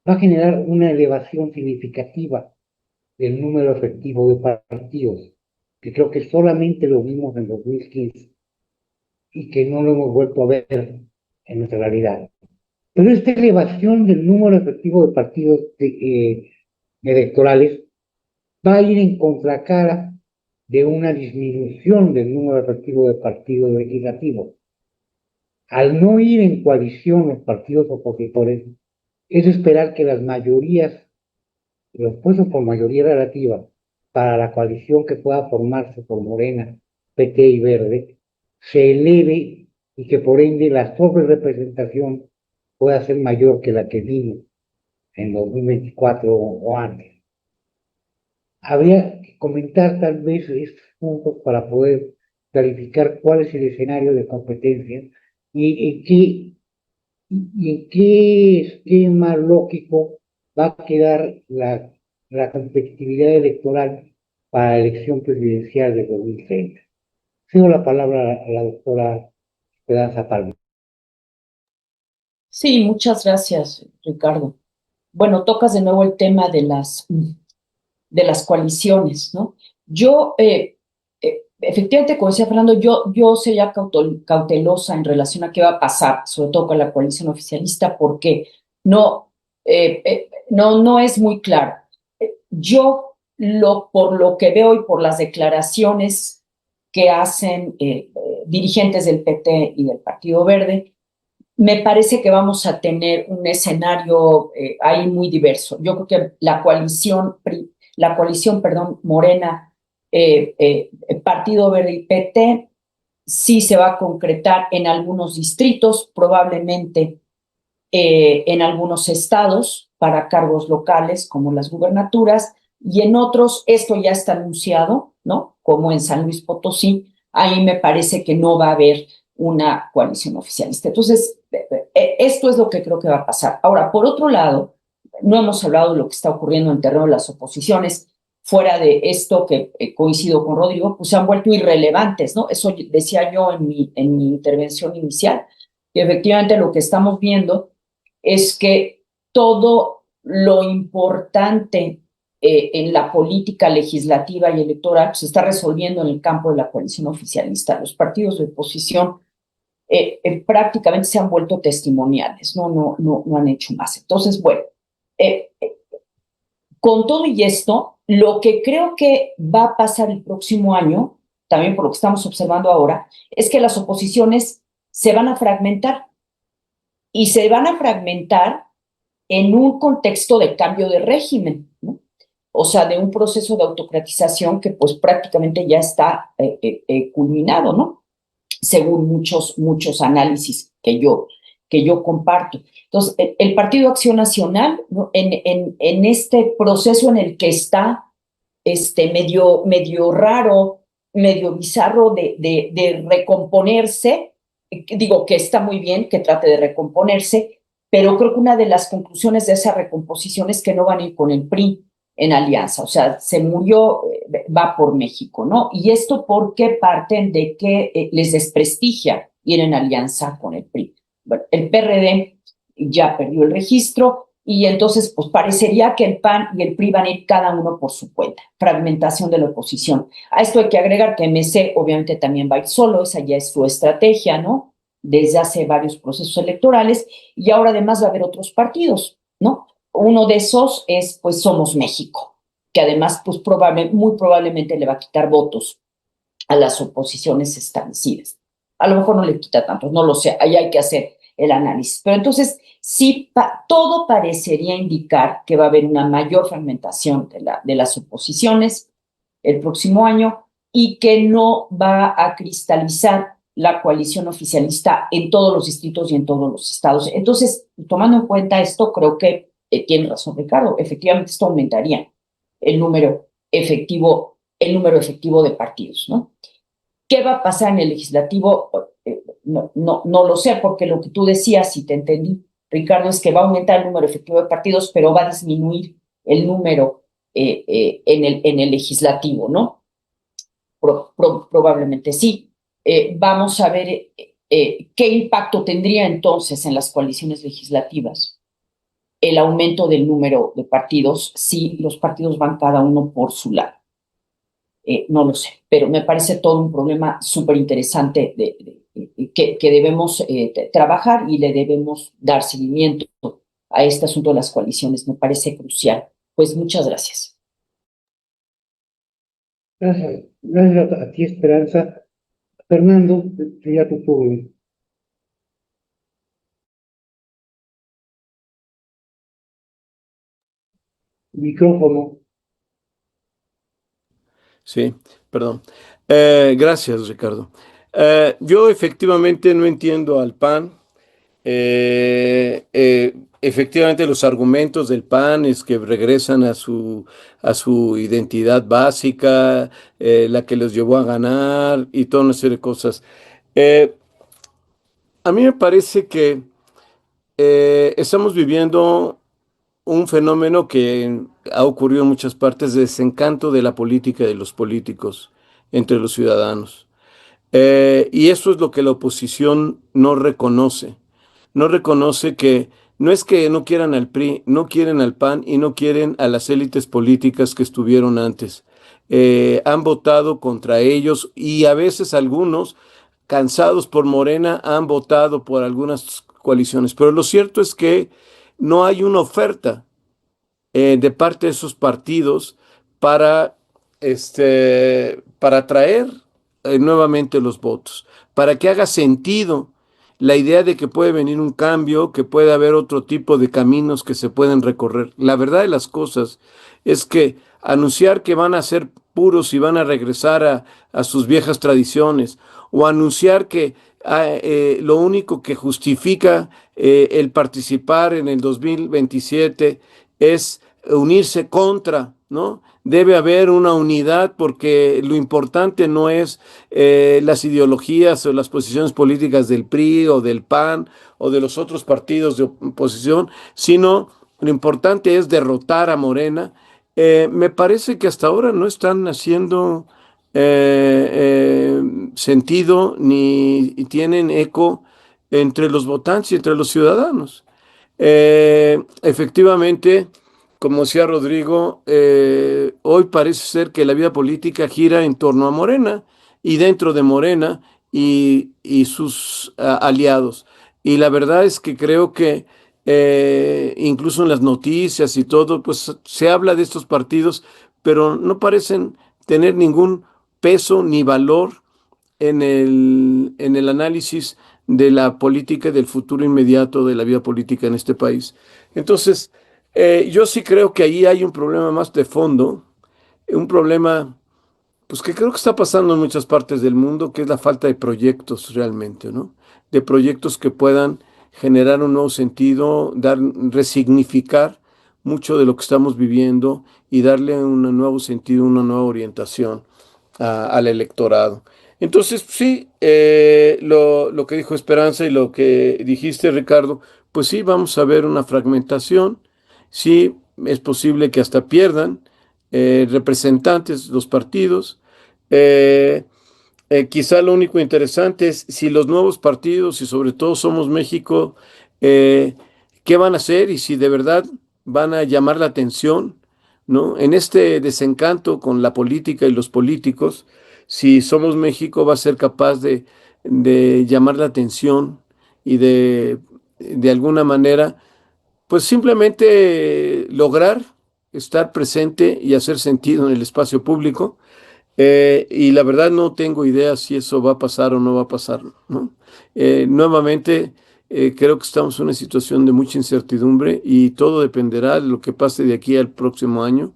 Speaker 2: va a generar una elevación significativa del número efectivo de partidos, que creo que solamente lo vimos en 2015 y que no lo hemos vuelto a ver en nuestra realidad. Pero esta elevación del número efectivo de partidos electorales va a ir en contracara de una disminución del número efectivo de partidos legislativos. Al no ir en coalición los partidos opositores, es esperar que las mayorías, los puestos por mayoría relativa para la coalición que pueda formarse por Morena, PT y Verde, se eleve y que por ende la sobrerepresentación pueda ser mayor que la que vimos en 2024 o antes. Habría que comentar tal vez estos puntos para poder clarificar cuál es el escenario de competencia y en qué esquema lógico va a quedar la competitividad electoral para la elección presidencial de 2030. Cedo la palabra a la doctora Esperanza Palma.
Speaker 3: Sí, muchas gracias, Ricardo. Bueno, tocas de nuevo el tema de las coaliciones, ¿no? Yo, efectivamente, como decía Fernando, yo sería cautelosa en relación a qué va a pasar, sobre todo con la coalición oficialista, porque no es muy claro. Yo, por lo que veo y por las declaraciones que hacen dirigentes del PT y del Partido Verde, me parece que vamos a tener un escenario ahí muy diverso. Yo creo que la coalición, Morena, Partido Verde y PT, sí se va a concretar en algunos distritos, probablemente en algunos estados para cargos locales como las gubernaturas, y en otros esto ya está anunciado, ¿no? Como en San Luis Potosí, ahí me parece que no va a haber una coalición oficialista. Entonces, esto es lo que creo que va a pasar. Ahora, por otro lado, no hemos hablado de lo que está ocurriendo en el terreno de las oposiciones. Fuera de esto, que coincido con Rodrigo, pues se han vuelto irrelevantes, ¿no? Eso decía yo en mi intervención inicial, que efectivamente lo que estamos viendo es que todo lo importante en la política legislativa y electoral se está resolviendo en el campo de la coalición oficialista. Los partidos de oposición prácticamente se han vuelto testimoniales, no han hecho más. Entonces, bueno, con todo y esto, lo que creo que va a pasar el próximo año, también por lo que estamos observando ahora, es que las oposiciones se van a fragmentar y se van a fragmentar en un contexto de cambio de régimen, ¿no? O sea, de un proceso de autocratización que pues prácticamente ya está culminado, ¿no? Según muchos análisis que yo comparto. Entonces, el Partido Acción Nacional, ¿no? en este proceso en el que está medio raro, medio bizarro de recomponerse, digo que está muy bien que trate de recomponerse, pero creo que una de las conclusiones de esa recomposición es que no van a ir con el PRI en alianza, o sea, se murió, va por México, ¿no? Y esto porque parten de que les desprestigia ir en alianza con el PRI. Bueno, el PRD ya perdió el registro y entonces pues parecería que el PAN y el PRI van a ir cada uno por su cuenta, fragmentación de la oposición. A esto hay que agregar que MC obviamente también va a ir solo, esa ya es su estrategia, ¿no? Desde hace varios procesos electorales y ahora además va a haber otros partidos, ¿no? Uno de esos es pues Somos México, que además pues muy probablemente le va a quitar votos a las oposiciones establecidas. A lo mejor no le quita tantos, no lo sé, ahí hay que hacer el análisis. Pero entonces sí, todo parecería indicar que va a haber una mayor fragmentación de las oposiciones el próximo año y que no va a cristalizar la coalición oficialista en todos los distritos y en todos los estados. Entonces, tomando en cuenta esto, creo que tiene razón Ricardo, efectivamente esto aumentaría el número efectivo de partidos, ¿no? ¿Qué va a pasar en el legislativo? No lo sé, porque lo que tú decías, si te entendí, Ricardo, es que va a aumentar el número efectivo de partidos, pero va a disminuir el número en el legislativo, ¿no? Probablemente sí. Vamos a ver qué impacto tendría entonces en las coaliciones legislativas el aumento del número de partidos si los partidos van cada uno por su lado. No lo sé, pero me parece todo un problema súper interesante que debemos trabajar y le debemos dar seguimiento a este asunto de las coaliciones. Me parece crucial. Pues muchas gracias.
Speaker 2: Gracias a ti, Esperanza. Fernando, ya tu turno. Micrófono.
Speaker 4: Sí, perdón. Gracias, Ricardo. Yo efectivamente no entiendo al PAN. Efectivamente, los argumentos del PAN es que regresan a su identidad básica, la que los llevó a ganar y toda una serie de cosas. A mí me parece que estamos viviendo un fenómeno que ha ocurrido en muchas partes de desencanto de la política y de los políticos entre los ciudadanos. Y eso es lo que la oposición no reconoce. No reconoce que no es que no quieran al PRI, no quieren al PAN y no quieren a las élites políticas que estuvieron antes. Han votado contra ellos y a veces algunos, cansados por Morena, han votado por algunas coaliciones. Pero lo cierto es que no hay una oferta de parte de esos partidos para, para atraer nuevamente los votos, para que haga sentido la idea de que puede venir un cambio, que puede haber otro tipo de caminos que se pueden recorrer. La verdad de las cosas es que anunciar que van a ser puros y van a regresar a sus viejas tradiciones, o anunciar que lo único que justifica el participar en el 2027 es unirse contra, ¿no? debe haber una unidad porque lo importante no es las ideologías o las posiciones políticas del PRI o del PAN o de los otros partidos de oposición, sino lo importante es derrotar a Morena. Me parece que hasta ahora no están haciendo sentido ni tienen eco entre los votantes y entre los ciudadanos. Efectivamente, como decía Rodrigo, hoy parece ser que la vida política gira en torno a Morena y dentro de Morena y sus aliados. Y la verdad es que creo que incluso en las noticias y todo, pues se habla de estos partidos, pero no parecen tener ningún peso ni valor en el análisis de la política y del futuro inmediato de la vida política en este país. Entonces, yo sí creo que ahí hay un problema más de fondo, un problema pues que creo que está pasando en muchas partes del mundo, que es la falta de proyectos realmente, ¿no? De proyectos que puedan generar un nuevo sentido, resignificar mucho de lo que estamos viviendo y darle un nuevo sentido, una nueva orientación al electorado. Entonces, sí, lo que dijo Esperanza y lo que dijiste, Ricardo, pues sí, vamos a ver una fragmentación, sí, es posible que hasta pierdan representantes los partidos. Eh, Quizá lo único interesante es si los nuevos partidos y sobre todo Somos México, eh, ¿qué van a hacer y si de verdad van a llamar la atención, ¿no? En este desencanto con la política y los políticos, si Somos México va a ser capaz de llamar la atención y de alguna manera, pues simplemente lograr estar presente y hacer sentido en el espacio público y la verdad no tengo idea si eso va a pasar o no va a pasar, ¿no? Nuevamente, creo que estamos en una situación de mucha incertidumbre y todo dependerá de lo que pase de aquí al próximo año,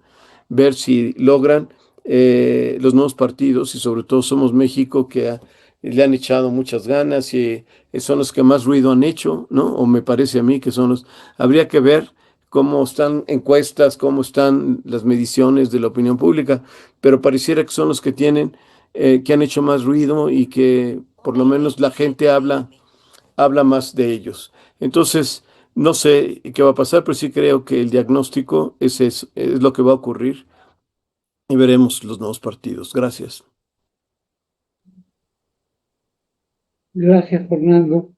Speaker 4: ver si logran los nuevos partidos y sobre todo Somos México le han echado muchas ganas y son los que más ruido han hecho, ¿no? O me parece a mí que son los... Habría que ver cómo están encuestas, cómo están las mediciones de la opinión pública, pero pareciera que son los que que han hecho más ruido y que por lo menos la gente habla más de ellos. Entonces, no sé qué va a pasar, pero sí creo que el diagnóstico es lo que va a ocurrir y veremos los nuevos partidos. Gracias.
Speaker 2: Gracias, Fernando.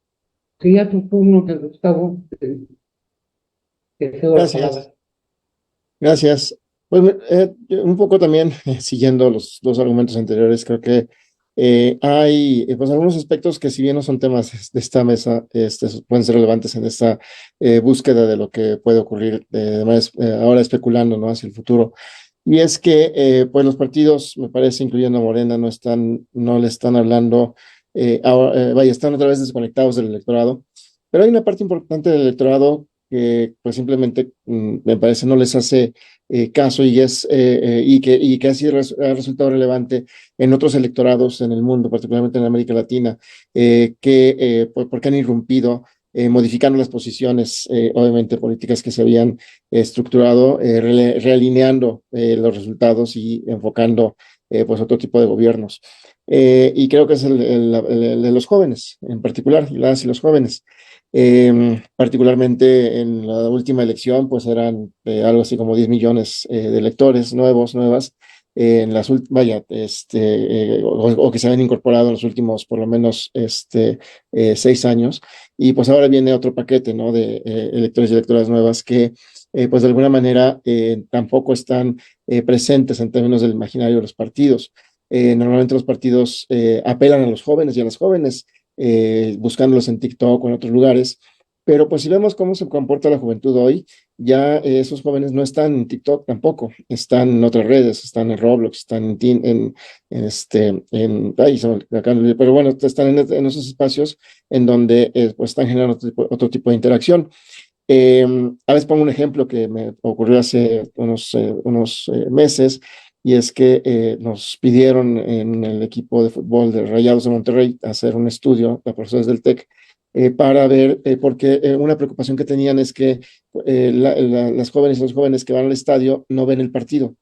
Speaker 2: Sería tu turno, Gustavo. Te cedo la palabra.
Speaker 5: Gracias. Gracias. Pues un poco también siguiendo los dos argumentos anteriores, creo que hay pues algunos aspectos que si bien no son temas de esta mesa, pueden ser relevantes en esta búsqueda de lo que puede ocurrir ahora especulando, ¿no? Hacia el futuro. Y es que pues los partidos, me parece, incluyendo a Morena, no le están hablando, vaya, están otra vez desconectados del electorado, pero hay una parte importante del electorado que pues simplemente me parece no les hace caso y que así ha resultado relevante en otros electorados en el mundo, particularmente en América Latina, porque han irrumpido modificando las posiciones, obviamente políticas que se habían estructurado, realineando los resultados y enfocando pues otro tipo de gobiernos. Y creo que es el de los jóvenes en particular, las y los jóvenes. Particularmente en la última elección, pues eran algo así como 10 millones de electores nuevas, o que se habían incorporado en los últimos por lo menos 6 años, y pues ahora viene otro paquete, ¿no? De electores y electoras nuevas que pues de alguna manera tampoco están presentes en términos del imaginario de los partidos. Normalmente los partidos apelan a los jóvenes y a las jóvenes, buscándolos en TikTok o en otros lugares, pero pues si vemos cómo se comporta la juventud hoy, ya esos jóvenes no están en TikTok tampoco, están en otras redes, están en Roblox, están pero bueno, están en esos espacios en donde pues están generando otro tipo de interacción. A veces pongo un ejemplo que me ocurrió hace unos meses, y es que nos pidieron en el equipo de fútbol de Rayados de Monterrey hacer un estudio, a profesores del TEC, para ver, porque una preocupación que tenían es que las jóvenes y los jóvenes que van al estadio no ven el partido.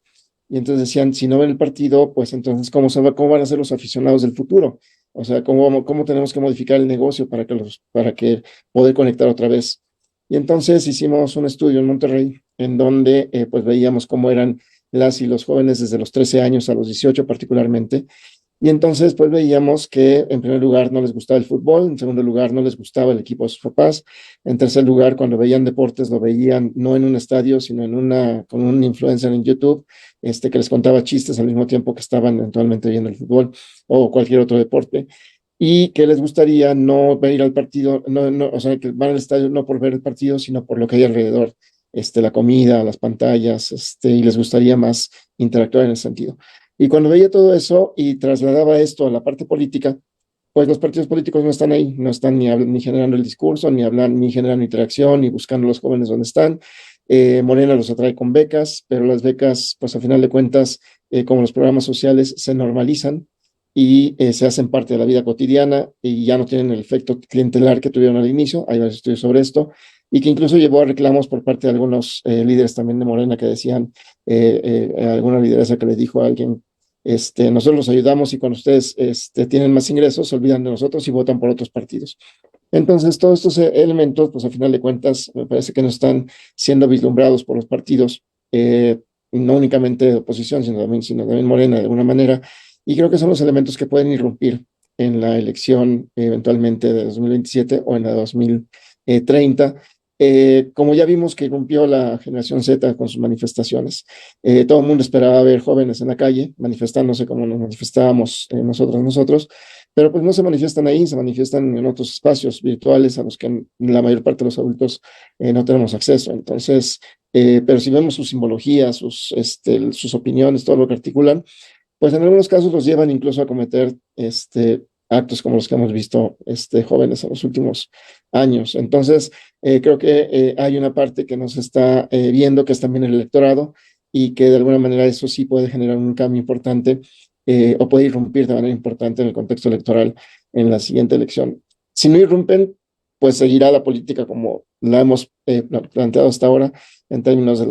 Speaker 5: Y entonces decían, si no ven el partido, pues entonces, ¿cómo van a ser los aficionados del futuro? O sea, ¿cómo tenemos que modificar el negocio para que poder conectar otra vez? Y entonces hicimos un estudio en Monterrey, en donde pues veíamos cómo eran las y los jóvenes desde los 13 años a los 18 particularmente, y entonces, pues veíamos que en primer lugar no les gustaba el fútbol, en segundo lugar no les gustaba el equipo de sus papás, en tercer lugar cuando veían deportes lo veían no en un estadio, sino con un influencer en YouTube, que les contaba chistes al mismo tiempo que estaban eventualmente viendo el fútbol o cualquier otro deporte, y que les gustaría no ir al partido, o sea, que van al estadio no por ver el partido, sino por lo que hay alrededor, la comida, las pantallas, y les gustaría más interactuar en ese sentido. Y cuando veía todo eso y trasladaba esto a la parte política, pues los partidos políticos no están ahí, no están ni generando el discurso, ni hablan, ni generando interacción, ni buscando a los jóvenes donde están. Morena los atrae con becas, pero las becas, pues a final de cuentas, como los programas sociales, se normalizan y se hacen parte de la vida cotidiana y ya no tienen el efecto clientelar que tuvieron al inicio. Hay varios estudios sobre esto y que incluso llevó a reclamos por parte de algunos líderes también de Morena que decían, alguna lideresa que le dijo a alguien, nosotros los ayudamos y cuando ustedes tienen más ingresos se olvidan de nosotros y votan por otros partidos. Entonces, todos estos elementos, pues a final de cuentas, me parece que no están siendo vislumbrados por los partidos, no únicamente de oposición, sino también Morena de alguna manera, y creo que son los elementos que pueden irrumpir en la elección eventualmente de 2027 o en la de 2030. Como ya vimos que irrumpió la generación Z con sus manifestaciones, todo el mundo esperaba ver jóvenes en la calle manifestándose como nos manifestábamos nosotros, pero pues no se manifiestan ahí, se manifiestan en otros espacios virtuales a los que la mayor parte de los adultos no tenemos acceso. Entonces, pero si vemos su simbología, sus opiniones, todo lo que articulan, pues en algunos casos los llevan incluso a cometer actos como los que hemos visto jóvenes en los últimos años. Entonces, creo que hay una parte que nos está viendo, que es también el electorado, y que de alguna manera eso sí puede generar un cambio importante o puede irrumpir de manera importante en el contexto electoral en la siguiente elección. Si no irrumpen, pues seguirá la política como la hemos planteado hasta ahora en términos de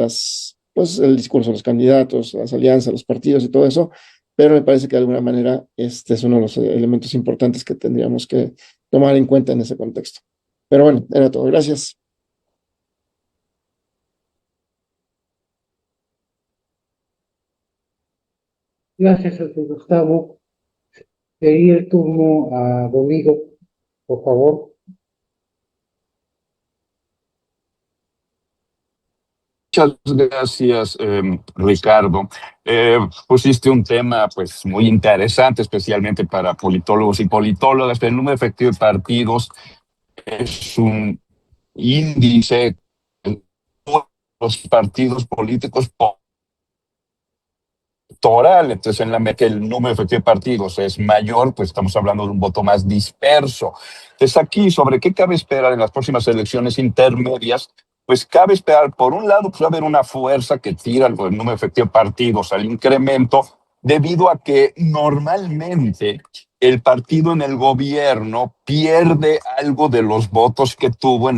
Speaker 5: pues el discurso de los candidatos, las alianzas, los partidos y todo eso, pero me parece que de alguna manera este es uno de los elementos importantes que tendríamos que tomar en cuenta en ese contexto. Pero bueno, era todo. Gracias.
Speaker 2: Gracias a Gustavo. Sería el turno a Rodrigo, por favor.
Speaker 6: Muchas gracias, Ricardo. Pusiste un tema pues muy interesante, especialmente para politólogos y politólogas. El número efectivo de partidos es un índice en todos los partidos políticos electoral. Entonces, en la que el número efectivo de partidos es mayor, pues estamos hablando de un voto más disperso. Entonces, aquí, ¿sobre qué cabe esperar en las próximas elecciones intermedias? Pues cabe esperar, por un lado, pues va a haber una fuerza que tira el número efectivo de partidos al incremento, debido a que normalmente el partido en el gobierno pierde algo de los votos que tuvo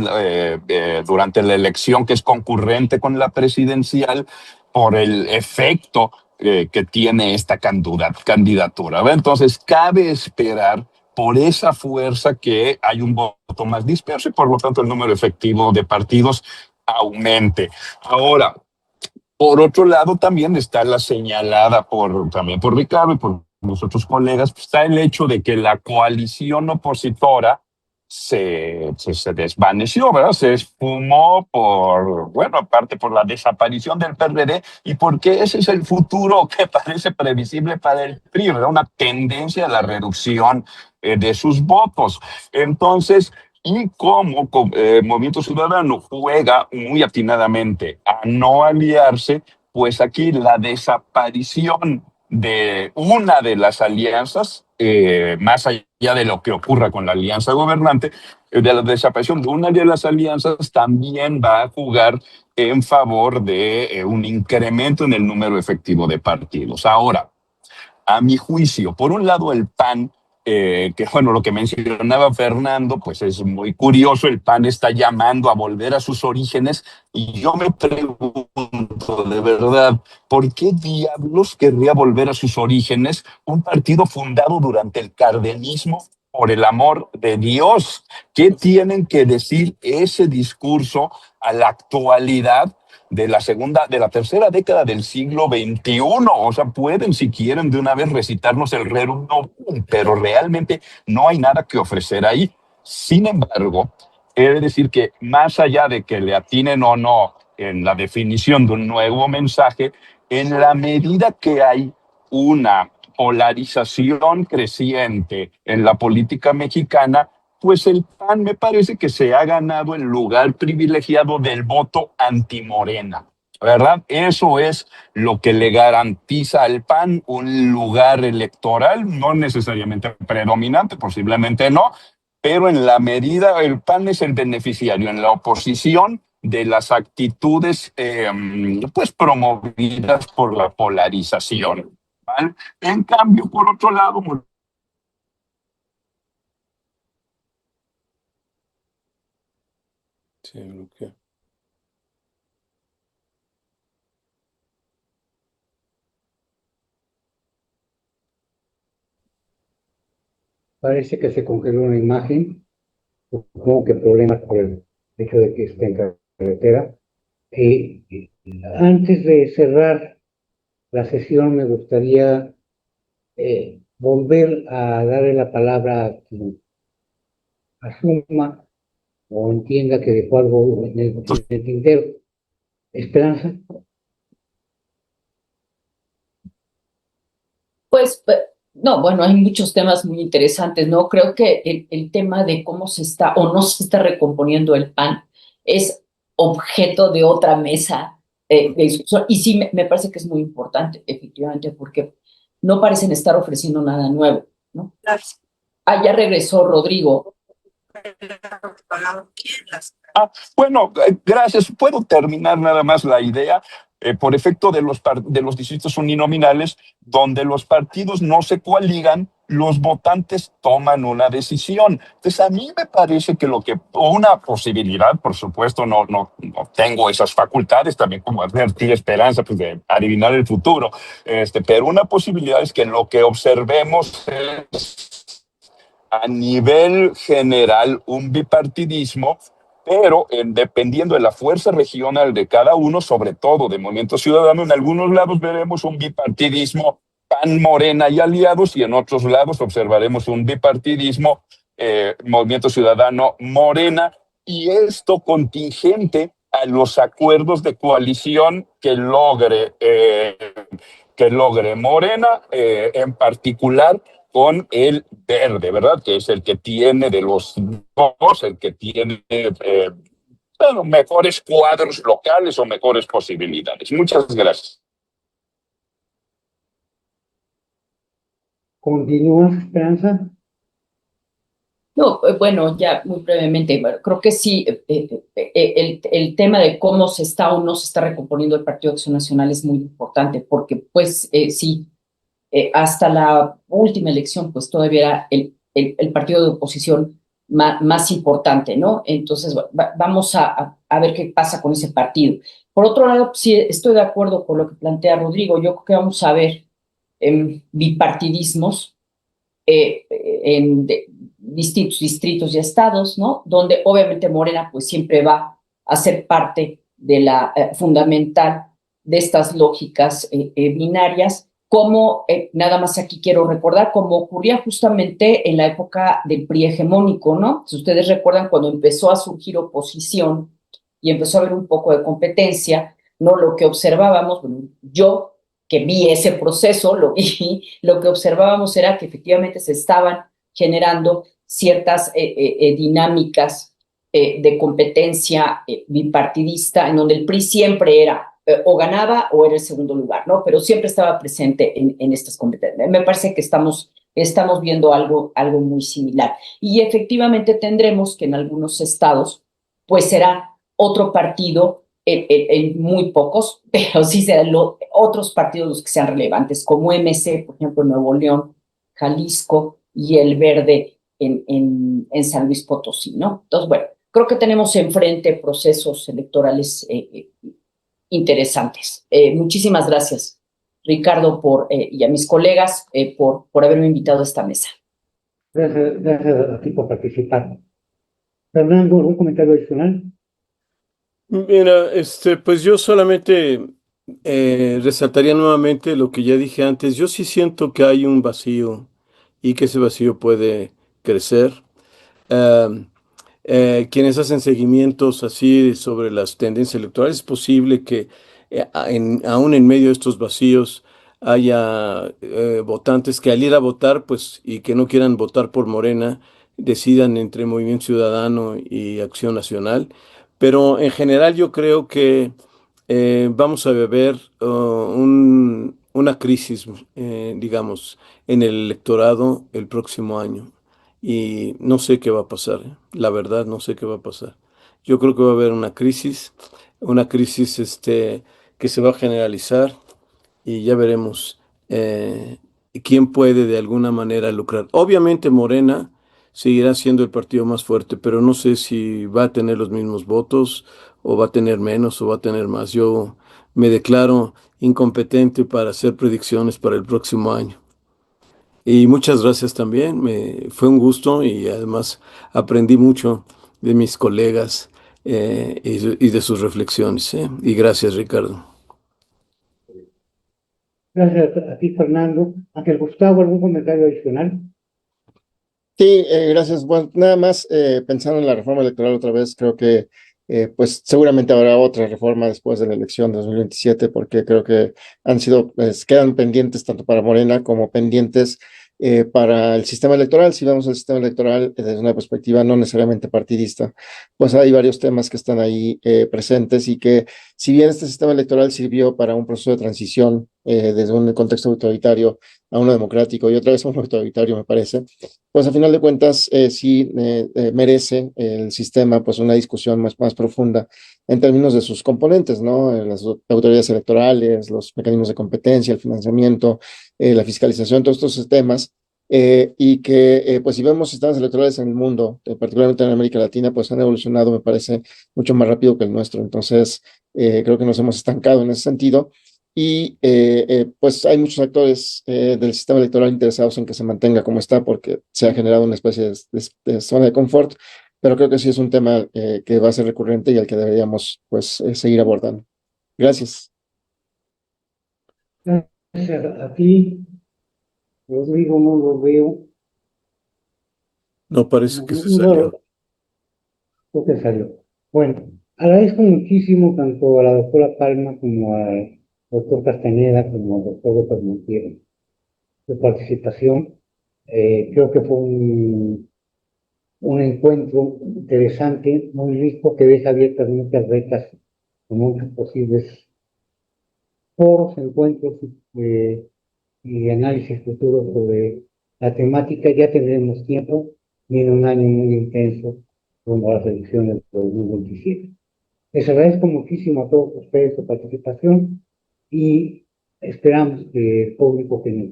Speaker 6: durante la elección que es concurrente con la presidencial por el efecto que tiene esta candidatura. Entonces, cabe esperar por esa fuerza que hay un voto más disperso y por lo tanto el número efectivo de partidos aumente. Ahora, por otro lado, también está la señalada también por Ricardo y por nosotros colegas, pues está el hecho de que la coalición opositora se desvaneció, ¿verdad? Se esfumó aparte por la desaparición del PRD y porque ese es el futuro que parece previsible para el PRI, ¿verdad? Una tendencia a la reducción de sus votos. Entonces, y como Movimiento Ciudadano juega muy atinadamente a no aliarse, pues aquí la desaparición de una de las alianzas, más allá de lo que ocurra con la alianza gobernante, de la desaparición de una de las alianzas también va a jugar en favor de un incremento en el número efectivo de partidos. Ahora, a mi juicio, por un lado el PAN que bueno, lo que mencionaba Fernando, pues es muy curioso, el PAN está llamando a volver a sus orígenes y yo me pregunto, de verdad, ¿por qué diablos querría volver a sus orígenes un partido fundado durante el cardenismo? Por el amor de Dios, ¿qué tienen que decir ese discurso a la actualidad de la tercera década del siglo XXI? O sea, pueden, si quieren, de una vez recitarnos el Rerum Novarum, pero realmente no hay nada que ofrecer ahí. Sin embargo, he de decir que más allá de que le atinen o no en la definición de un nuevo mensaje, en la medida que hay una polarización creciente en la política mexicana, pues el PAN me parece que se ha ganado el lugar privilegiado del voto antimorena, ¿verdad? Eso es lo que le garantiza al PAN un lugar electoral, no necesariamente predominante, posiblemente no, pero en la medida, el PAN es el beneficiario en la oposición de las actitudes pues promovidas por la polarización, ¿vale? En cambio, por otro lado,
Speaker 4: Sí, okay.
Speaker 2: Parece que se congeló una imagen, supongo que problemas por el hecho de que esté en carretera. Antes de cerrar la sesión, me gustaría volver a darle la palabra a quien asuma o entienda que dejó algo en el tintero. Esperanza.
Speaker 3: Pues, no, bueno, hay muchos temas muy interesantes, ¿no? Creo que el tema de cómo se está o no se está recomponiendo el PAN es objeto de otra mesa de discusión. Y sí, me parece que es muy importante, efectivamente, porque no parecen estar ofreciendo nada nuevo, ¿no? Ah, ya regresó Rodrigo.
Speaker 6: Bueno, gracias. ¿Puedo terminar nada más la idea? Por efecto de los distritos uninominales, donde los partidos no se coaligan, los votantes toman una decisión. Entonces, a mí me parece que una posibilidad, por supuesto, no tengo esas facultades, también como advertir esperanza, pues de adivinar el futuro, pero una posibilidad es que lo que observemos es a nivel general un bipartidismo, pero dependiendo de la fuerza regional de cada uno, sobre todo de Movimiento Ciudadano, en algunos lados veremos un bipartidismo PAN, Morena y aliados, y en otros lados observaremos un bipartidismo Movimiento Ciudadano, Morena, y esto contingente a los acuerdos de coalición que logre Morena, en particular con el verde, ¿verdad? Que es el que tiene de los dos, el que tiene bueno, mejores cuadros locales o mejores posibilidades. Muchas gracias.
Speaker 2: ¿Continúas, Esperanza?
Speaker 3: No, bueno, ya muy brevemente, bueno, creo que sí, el tema de cómo se está o no se está recomponiendo el Partido de Acción Nacional es muy importante, porque pues sí, hasta la última elección, pues todavía era el partido de oposición más importante, ¿no? Entonces, vamos a ver qué pasa con ese partido. Por otro lado, sí, estoy de acuerdo con lo que plantea Rodrigo. Yo creo que vamos a ver bipartidismos en distintos distritos y estados, ¿no? Donde obviamente Morena pues siempre va a ser parte de la fundamental de estas lógicas binarias, como nada más aquí quiero recordar, como ocurría justamente en la época del PRI hegemónico, ¿no? Si ustedes recuerdan cuando empezó a surgir oposición y empezó a haber un poco de competencia, ¿no? Lo que observábamos, bueno, yo que vi ese proceso, lo que observábamos era que efectivamente se estaban generando ciertas dinámicas de competencia bipartidista, en donde el PRI siempre era o ganaba o era el segundo lugar, ¿no? Pero siempre estaba presente en estas competencias. Me parece que estamos viendo algo muy similar. Y efectivamente tendremos que en algunos estados, pues será otro partido, en muy pocos, pero sí serán otros partidos los que sean relevantes, como MC, por ejemplo, Nuevo León, Jalisco, y el verde en San Luis Potosí, ¿no? Entonces, bueno, creo que tenemos enfrente procesos electorales interesantes. Muchísimas gracias, Ricardo, y a mis colegas por haberme invitado a esta mesa.
Speaker 2: Gracias a ti por participar. Fernando, ¿algún comentario adicional?
Speaker 4: Mira, pues yo solamente resaltaría nuevamente lo que ya dije antes. Yo sí siento que hay un vacío y que ese vacío puede crecer. Am, Quienes hacen seguimientos así sobre las tendencias electorales, es posible que aún en medio de estos vacíos haya votantes que al ir a votar, pues, y que no quieran votar por Morena, decidan entre Movimiento Ciudadano y Acción Nacional. Pero en general yo creo que vamos a ver una crisis, digamos, en el electorado el próximo año. Y no sé qué va a pasar, ¿eh? La verdad, no sé qué va a pasar. Yo creo que va a haber una crisis que se va a generalizar y ya veremos quién puede de alguna manera lucrar. Obviamente Morena seguirá siendo el partido más fuerte, pero no sé si va a tener los mismos votos o va a tener menos o va a tener más. Yo me declaro incompetente para hacer predicciones para el próximo año. Y muchas gracias también, fue un gusto y además aprendí mucho de mis colegas y de sus reflexiones, ¿eh? Y gracias, Ricardo.
Speaker 2: Gracias a ti, Fernando. Ángel Gustavo, ¿algún comentario adicional?
Speaker 5: Sí, gracias. Bueno, nada más pensando en la reforma electoral otra vez, creo que pues seguramente habrá otra reforma después de la elección de 2027, porque creo que han sido, pues, quedan pendientes tanto para Morena como pendientes para el sistema electoral. Si vemos el sistema electoral desde una perspectiva no necesariamente partidista, pues hay varios temas que están ahí presentes y que si bien este sistema electoral sirvió para un proceso de transición desde un contexto autoritario a uno democrático y otra vez a uno autoritario, me parece, pues a final de cuentas sí merece el sistema pues una discusión más profunda en términos de sus componentes, ¿no? Las autoridades electorales, los mecanismos de competencia, el financiamiento, la fiscalización, todos estos temas. Y que pues si vemos sistemas electorales en el mundo, particularmente en América Latina, pues han evolucionado, me parece, mucho más rápido que el nuestro. Entonces, creo que nos hemos estancado en ese sentido y pues hay muchos actores del sistema electoral interesados en que se mantenga como está porque se ha generado una especie de zona de confort, pero creo que sí es un tema que va a ser recurrente y al que deberíamos pues seguir abordando. Gracias.
Speaker 2: Gracias a ti, Rodrigo, no lo veo.
Speaker 4: No parece
Speaker 2: No,
Speaker 4: que se
Speaker 2: no,
Speaker 4: salió.
Speaker 2: creo que salió. Bueno, agradezco muchísimo tanto a la doctora Palma como al doctor Castañeda como al doctor López Montiel su participación. Creo que fue un encuentro interesante, muy rico, que deja abiertas muchas becas con muchos posibles foros, encuentros y análisis futuros sobre la temática. Ya tendremos tiempo, viene un año muy intenso rumbo a las elecciones de 2027. Les agradezco muchísimo a todos ustedes su participación y esperamos que el público que nos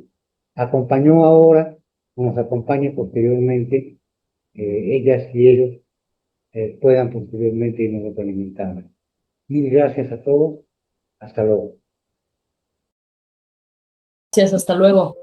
Speaker 2: acompañó ahora o nos acompañe posteriormente, ellas y ellos puedan posteriormente irnos retroalimentando. Mil gracias a todos. Hasta luego.
Speaker 3: Gracias, hasta luego.